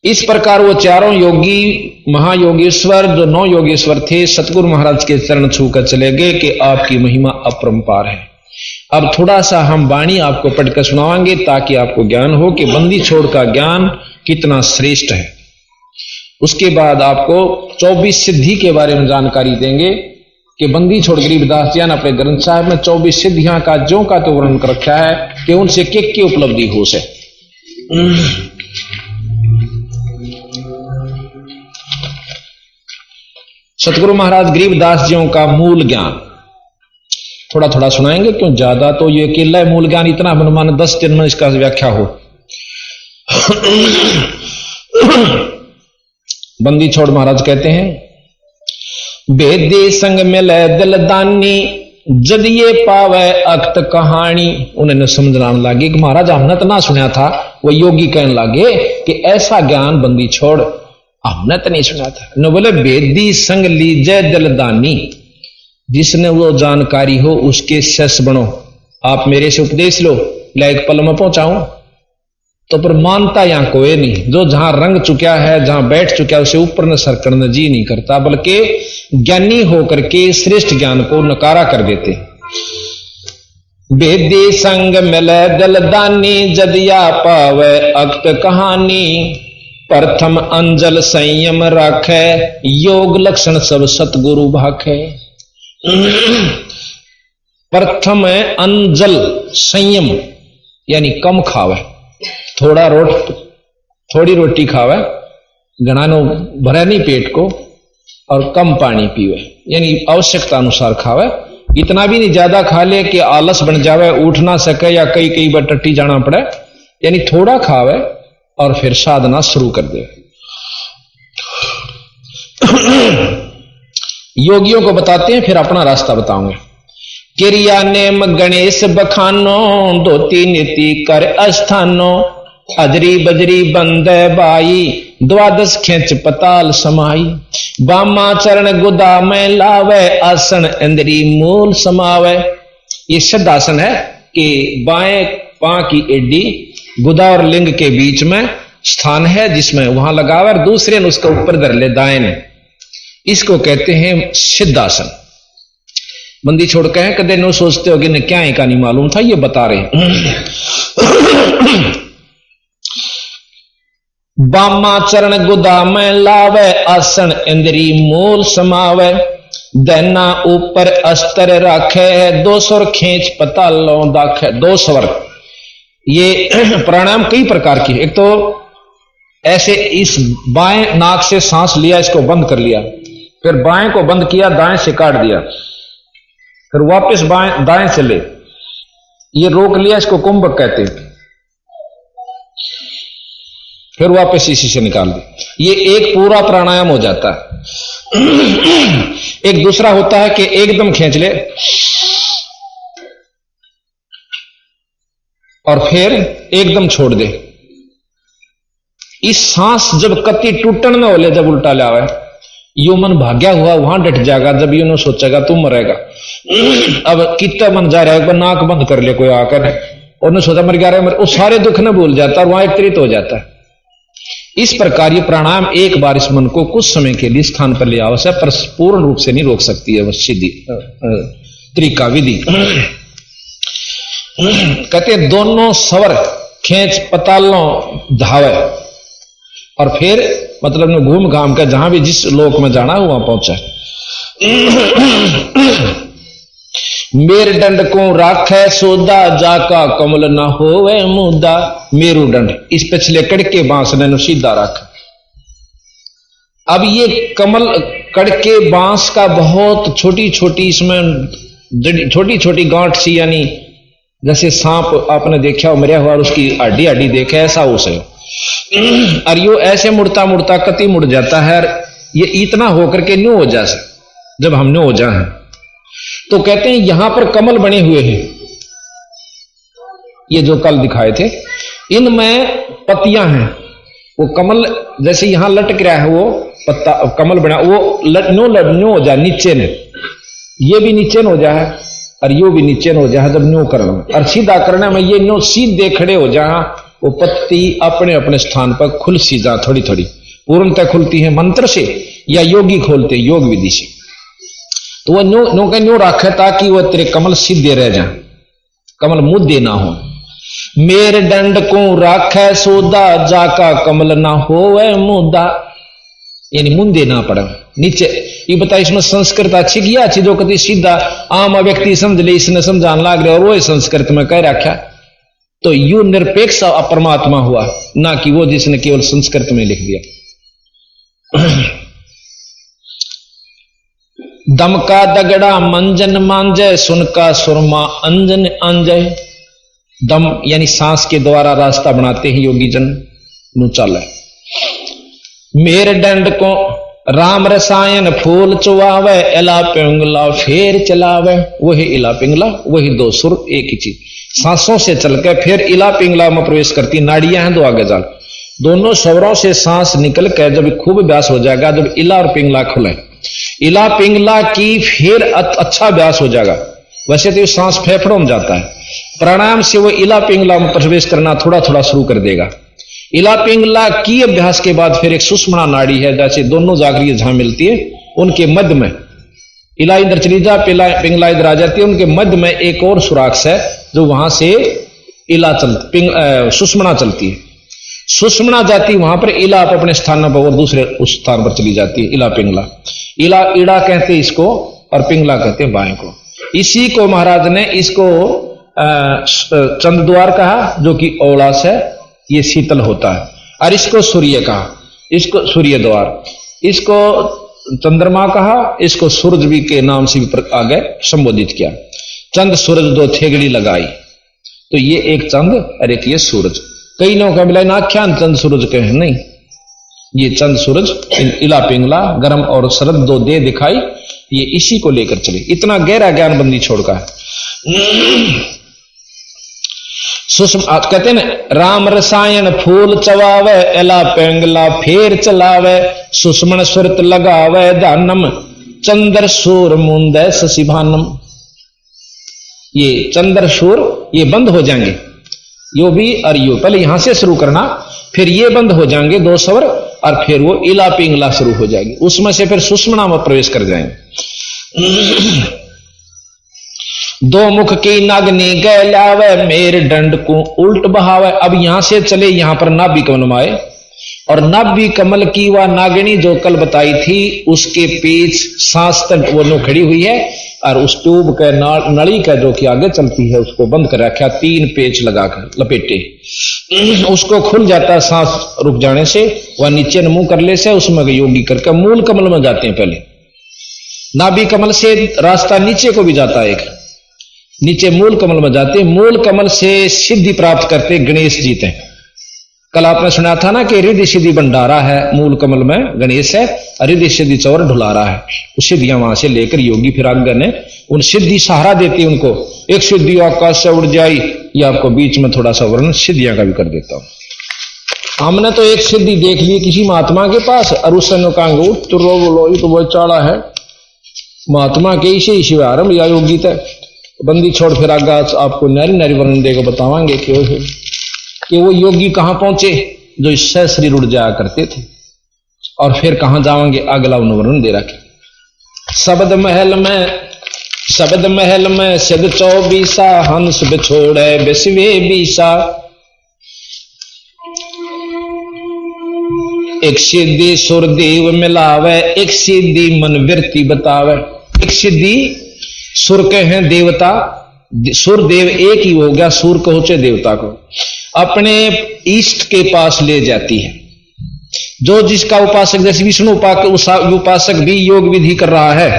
इस प्रकार वो चारों योगी महायोगेश्वर, जो 9 योगेश्वर थे, सतगुरु महाराज के चरण छूकर चले गए कि आपकी महिमा अपरंपार है। अब थोड़ा सा हम वाणी आपको पढ़कर सुनाएंगे ताकि आपको ज्ञान हो कि बंदी छोड़ का ज्ञान कितना श्रेष्ठ है। उसके बाद आपको 24 सिद्धि के बारे में जानकारी देंगे कि बंदी छोड़ गरीबदास जी ने अपने ग्रंथ साहब में 24 सिद्धियां का जो का तो वर्णन कर रखा है कि उनसे की उपलब्धि हो से। सतगुरु महाराज गरीबदास जियों का मूल ज्ञान थोड़ा थोड़ा सुनाएंगे, क्यों ज्यादा तो ये अकेला मूल ज्ञान इतना अनुमान 10 दिन में इसका व्याख्या हो। बंदी छोड़ महाराज कहते हैं, बेदे संग मिले दिलदानी, जद ये पावे अक्त कहानी। उन्होंने समझना लगे कि महाराज हमने तो ना सुना था। वो योगी कहने लगे कि ऐसा ज्ञान बंदी छोड़ हमने तो नहीं सुना था। न बोले बेदी संग लीजे दिलदानी, जिसने वो जानकारी हो उसके शिष्य बनो। आप मेरे से उपदेश लो, लायक पल में पहुंचाऊं तो पर मानता यहां कोई नहीं। जो जहां रंग चुका है, जहां बैठ चुका है, उसे ऊपर न सर करने जी नहीं करता, बल्कि ज्ञानी होकर के श्रेष्ठ ज्ञान को नकारा कर देते। बेदी संग मिले दिलदानी, जदिया पावे अक्त कहानी। प्रथम अंजल संयम राखे, योग लक्षण सब सतगुरु भाखे। प्रथम है अंजल संयम, यानी कम खावे, थोड़ी रोटी खावे, घनानो भरे नहीं पेट को, और कम पानी पीवे, यानी आवश्यकता अनुसार खावे। इतना भी नहीं ज्यादा खा ले कि आलस बन जावे, उठ ना सके या कई बार टट्टी जाना पड़े, यानी थोड़ा खावे और फिर साधना शुरू कर दे। योगियों को बताते हैं, फिर अपना रास्ता बताऊंगे। क्रिया नेम गणेश बखानो, धोती नीति कर अस्थानो, अजरी बजरी बंद बाई, द्वादश खेच पताल समाई, बामा चरण गुदा में लावे, आसन इंद्री मूल समावे। ये सिद्धासन है कि बाएं पांव की एडी गुदा और लिंग के बीच में स्थान है, जिसमें वहां लगावे और दूसरे ने उसके ऊपर धर ले दाएं ने, इसको कहते हैं सिद्धासन। बंदी छोड़ के कदे नो सोचते हो कि न क्या का नहीं मालूम था, ये बता रहे। बामा चरण गुदा में लावे, आसन इंद्री मूल समावे, दैना ऊपर अस्तर राखे, दो स्वर खींच पतालों दाखे। दो स्वर, ये प्राणायाम कई प्रकार की। एक तो ऐसे इस बाएं नाक से सांस लिया, इसको बंद कर लिया, फिर बाएं को बंद किया, दाएं से काट दिया, फिर वापस बाएं दाएं से ले, ये रोक लिया, इसको कुंभक कहते हैं, फिर वापस इसी से निकाल दी। ये एक पूरा प्राणायाम हो जाता है। एक दूसरा होता है कि एकदम खींच ले और फिर एकदम छोड़ दे। इस सांस जब कति टूटन न हो ले, जब उल्टा लावे, यो मन भाग्या हुआ वहां डट जाएगा, जब यू न सोचेगा तू मरेगा। अब कितना मन जा रहा है, एक बार नाक बंद कर ले कोई आकर, और न सोचा मर गया, वो सारे दुख न भूल जाता और वहां एकत्रित हो जाता है। इस प्रकार ये प्राणायाम एक बार इस मन को कुछ समय के लिए स्थान पर ले आवश्यक, पर पूर्ण रूप से नहीं रोक सकती है वो सीधी तरीका विधि। कहते दोनों स्वर खींच पतालों धावे, और फिर मतलब ने घूम घाम कर जहां भी जिस लोक में जाना वहां पहुंचा। मेरुदंड को राखे सोदा, जाका कमल न होवे मुदा। मेरुदंड, इस पिछले कड़के बांस ने सीधा रख। अब ये कमल कड़के बांस का बहुत छोटी छोटी, इसमें छोटी छोटी गांठ सी, यानी जैसे सांप आपने देखा हो मरिया हुआ, उसकी हड्डी हड्डी देखे, ऐसा उसे। और यो ऐसे मुड़ता मुड़ता कति मुड़ जाता है, ये इतना होकर के न्यू हो जाए। जब हम न्यू हो जाए तो कहते हैं यहां पर कमल बने हुए हैं, ये जो कल दिखाए थे, इनमें पत्तियां हैं। वो कमल जैसे यहां लटक रहा है, वो पत्ता कमल बना, वो न्यू हो जाए नीचे ने, ये भी नीचे हो जाए और यो भी नीचे हो जाए। जब न्यू करना और सीधा करना में, ये न्यू सीधे खड़े हो जाए, वो पत्ती अपने अपने स्थान पर खुल सी जा, थोड़ी थोड़ी पूर्णतः खुलती है मंत्र से या योगी खोलते योग विधि से। तो वह न्यू का न्यू रखे ताकि वह तेरे कमल सीधे रह जाए, कमल मुद्दे ना हो। मेरुदंड को राखे सोदा, जाका कमल ना होवे मुद्दा, यानी मुंदे ना पड़े नीचे। ये बता, इसमें संस्कृत अच्छी किया अच्छी, जो कभी सीधा आम व्यक्ति समझ ले, इसने समझाने लग रहे और वो संस्कृत में कह रखा, तो यू निरपेक्ष परमात्मा हुआ, ना कि वो जिसने केवल संस्कृत में लिख दिया। दम का दगड़ा मंजन मांजे, सुन का सुरमा अंजन अंजय। दम यानी सांस के द्वारा रास्ता बनाते हैं योगी जन नु चल। मेरुदंड को राम रसायन फूल चुआवे, इला पिंगला फेर चलावे। वही इला पिंगला, वही दो सुर एक ही चीज, सांसों से चलकर फिर इला पिंगला में प्रवेश करती। नाड़ियां हैं दो आगे जाल, दोनों स्वरों से सांस निकल कर जब खूब अभ्यास हो जाएगा, जब इला और पिंगला खुले, इला पिंगला की फिर अच्छा अभ्यास हो जाएगा। वैसे तो सांस फेफड़ों में जाता है, प्राणायाम से वो इला पिंगला में प्रवेश करना थोड़ा थोड़ा शुरू कर देगा। इला पिंगला की अभ्यास के बाद फिर एक सुषुम्ना नाड़ी है, जैसे दोनों जागरी जहां मिलती है उनके मध्य में, इला इधर चली जा पिंगला इधर आ जाती है, उनके मध्य में एक और सुराख है जो वहां से इला चलती, सुषुम्ना चलती है। सुषुम्ना जाती वहां पर, इला अपने स्थान पर और दूसरे उस स्थान पर चली जाती है, इला पिंगला। इला ईड़ा कहते हैं इसको, और पिंगला कहते हैं बाएं को। इसी को महाराज ने इसको चंद द्वार कहा, जो कि औलास है, ये शीतल होता है। और इसको सूर्य कहा, इसको सूर्य द्वार, इसको चंद्रमा कहा, इसको सूरज भी के नाम से भी आगे संबोधित किया। चंद सूरज दो थेगड़ी लगाई, तो ये एक चंद और एक ये सूरज। कई लोगों का मिला आख्यान चंद सूरज के हैं, नहीं, ये चंद सूरज इला पिंगला गर्म और शरद दो दे दिखाई, ये इसी को लेकर चले। इतना गहरा ज्ञान बंदी छोड़का है। सुषमा कहते हैं ना, राम रसायन फूल चवावे एला पेंगला फेर चलावे, सुषमन सुरत लगावे दानम चंद्र सूर मुंदे शशिभानम। ये चंद्र सूर ये बंद हो जाएंगे, यो भी और यो, पहले यहां से शुरू करना, फिर ये बंद हो जाएंगे दो स्वर, और फिर वो इला पिंगला शुरू हो जाएगी, उसमें से फिर सुषमना में प्रवेश कर जाएंगे। दो मुख की नागनी गैलावे मेर दंड को उल्ट बहावे। अब यहां से चले यहां पर नाभि कमल में आए, और नाभि कमल की वह नागिनी जो कल बताई थी, उसके पीछ सांस तक वो नो खड़ी हुई है, और उस ट्यूब के नली का जो कि आगे चलती है उसको बंद कर रखा, 3 पेच लगाकर लपेटे, उसको खुल जाता है सांस रुक जाने से, वह नीचे न मुंह कर ले से उसमें योगी करके मूल कमल में जाते हैं। पहले नाभि कमल से रास्ता नीचे को भी जाता है, एक नीचे मूल कमल में जाते, मूल कमल से सिद्धि प्राप्त करते गणेश जी थे। कल आपने सुना था ना कि रिद्धि सिद्धि भंडारा है मूल कमल में गणेश है, और रिद्धि सिद्धि चौर ढुलारा है। उस सिद्धियां वहां से लेकर योगी फिर आगे ने उन सिद्धि सहारा देती है उनको। एक सिद्धि आकाश से उड़ जाई, ये आपको बीच में थोड़ा सा वर्णन सिद्धियां का भी कर देता हूं। हमने तो एक सिद्धि देख ली किसी महात्मा के पास, और उससे कहेंगे तो रो बोलो ये तो बहुत चाड़ा है, महात्मा के इसे शिवारंभ या योगी तक बंदी छोड़, फिर आगे आपको नारी नारी वर्णन देकर बतावांगे कि वो योगी कहां पहुंचे जो इससे शरीर उड़ जाया करते थे, और फिर कहां जाएंगे अगला वर्णन दे रखे। शब्द महल में सिद्ध 24 हंस बिछोड़े बिस्वे 20, एक सिद्धि सुरदेव मिलावे, एक सिद्धि मन वृत्ति बतावे। एक सिद्धि सुर के हैं देवता, सुर देव एक ही हो गया, सुर को होचे देवता को अपने इष्ट के पास ले जाती है। जो जिसका उपासक, जैसे विष्णु उपासक भी योग विधि कर रहा है,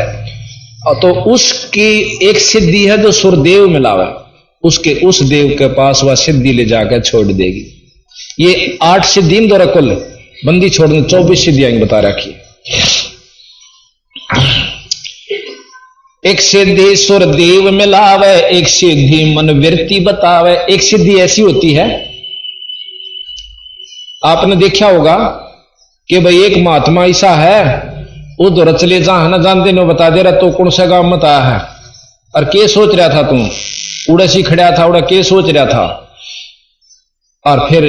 तो उसकी एक सिद्धि है जो सुरदेव मिलावे, उसके उस देव के पास वह सिद्धि ले जाकर छोड़ देगी। ये 8 सिद्धि दो कुल बंदी छोड़ने 24 सिद्धियां बता रखी। एक सिद्धि सुरदेव मिलावे, एक सिद्धि मन वृत्ति बतावे। एक सिद्धि ऐसी होती है, आपने देखा होगा कि भाई एक महात्मा ऐसा है, उधर चले जा ना जानते न बता दे रहा तो कौन सा गांव मत आया है, और के सोच रहा था तू, उड़े सी खड़ा था, उड़ा के सोच रहा था, और फिर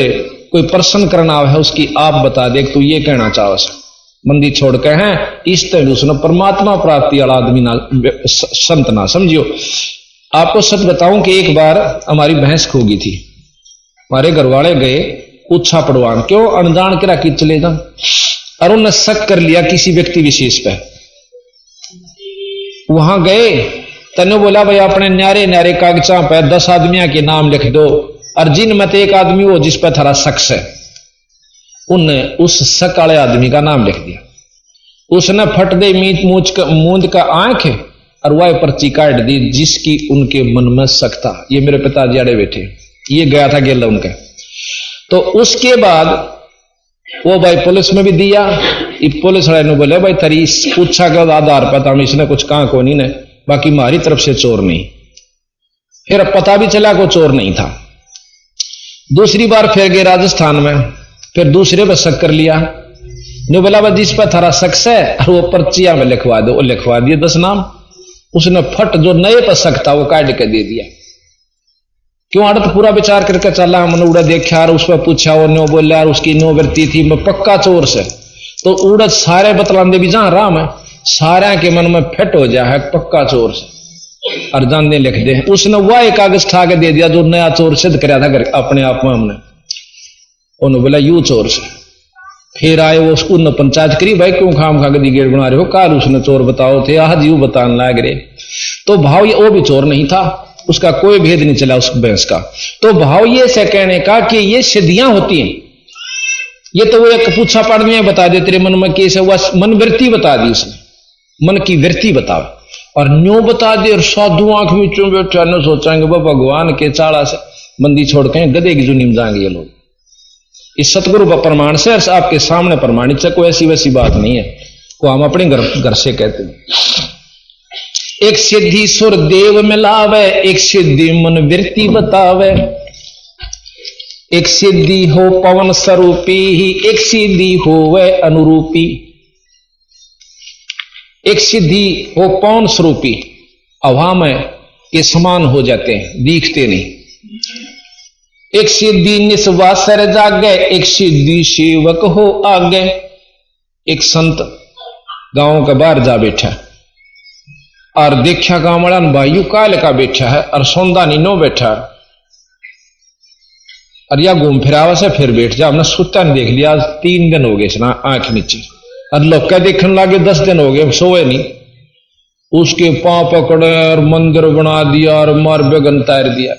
कोई प्रश्न करना है उसकी आप बता दे तू ये कहना चाहो। मंदी छोड़ के हैं इस तरह उसने परमात्मा प्राप्ति वाला आदमी ना संत ना समझियो। आपको सच बताऊं कि एक बार हमारी भैंस खो गई थी, हमारे घर वाले गए पूछा पड़वान, क्यों अनजान के राखी चले जा, और उन्होंने शक कर लिया किसी व्यक्ति विशेष पे। वहां गए, तने बोला भाई अपने न्यारे न्यारे कागजा पे 10 आदमियों के नाम लिख दो, और जिन मत एक आदमी हो जिस पर थारा शख्स है। उनने उस शक वाले आदमी का नाम लिख दिया। उसने फट दे मूंद का आंख और वह पर्ची काट दी जिसकी उनके मन में शक था। ये मेरे पिताजी आड़े बैठे, ये गया था गेला उनका। तो उसके बाद वो भाई पुलिस में भी दिया। पुलिस वाले ने बोले भाई तरी पूछा के आधार पर हम इसने कुछ कहा को नहीं ने, बाकी हमारी तरफ से चोर नहीं। फिर पता भी चला को चोर नहीं था। दूसरी बार फिर गए राजस्थान में, फिर दूसरे पर शक कर लिया। ने बोला भाई जिस पर थारा शख्स है और वो पर्चिया में लिखवा दो, वो लिखवा दिए 10 नाम। उसने फट जो नए पर शक था वो काट के दे दिया। क्यों आड़त पूरा विचार करके चला, हमने उड़ा देखा और उस पर पूछा, वो नो बोला और उसकी नो वृत्ति थी मैं पक्का चोर से। तो उड़द सारे बतलांदे भी जहां राम है सारे के मन में फिट हो जाए है पक्का चोर से, और जानने लिख दे। उसने वह एक कागज ठा के दे दिया जो नया चोर सिद्ध कराया था अपने आप में हमने। उन्होंने बोला यू चोर से। फिर आए वो उसको न पंचायत करी, भाई क्यों खाम खा गदी गेट बना रहे हो, काल उसने चोर बताओ थे, आज यू बताने लग रहे। तो भाव ये वो भी चोर नहीं था, उसका कोई भेद नहीं चला उस भैंस का। तो भाव ये से कहने का कि ये सिद्धियां होती हैं, ये तो वो एक पूछा पढ़ में बता दे तेरे मन में कैसे हुआ, मन वृत्ति बता दी उसने, मन की वृत्ति बता और न्यू बता दे। और साधु आंख में चुम बैठा न सोचेंगे वो भगवान के चाड़ा से बंदी छोड़ के गधे की जुनी में जाएंगे ये लोग। इस सतगुरु का प्रमाण से आपके सामने प्रमाणित है, कोई ऐसी वैसी बात नहीं है, को हम अपने घर से कहते हैं। एक सिद्धि सुर देव मिलावे, एक सिद्धि मन वृत्ति बतावे, एक सिद्धि हो पवन स्वरूपी ही, एक सिद्धि हो वह अनुरूपी। एक सिद्धि हो पवन स्वरूपी, हवा में के समान हो जाते हैं, दिखते नहीं। एक सिद्धि निस्वासर जागे, एक सिद्धि सेवक हो आगे। एक संत गांव के बाहर जा बैठा और देखा गांव वाला भाई काल का बैठा है और सौंदा नीनो बैठा है और या घूम फिरावा से फिर बैठ जा। हमने सुता नहीं देख लिया, आज 3 दिन हो गए ना आंख नीचे, और लोग क्या देखने लगे 10 दिन हो गए सोए नहीं। उसके पांव पकड़े और मंदिर बना दिया और मार बेगन तैर दिया।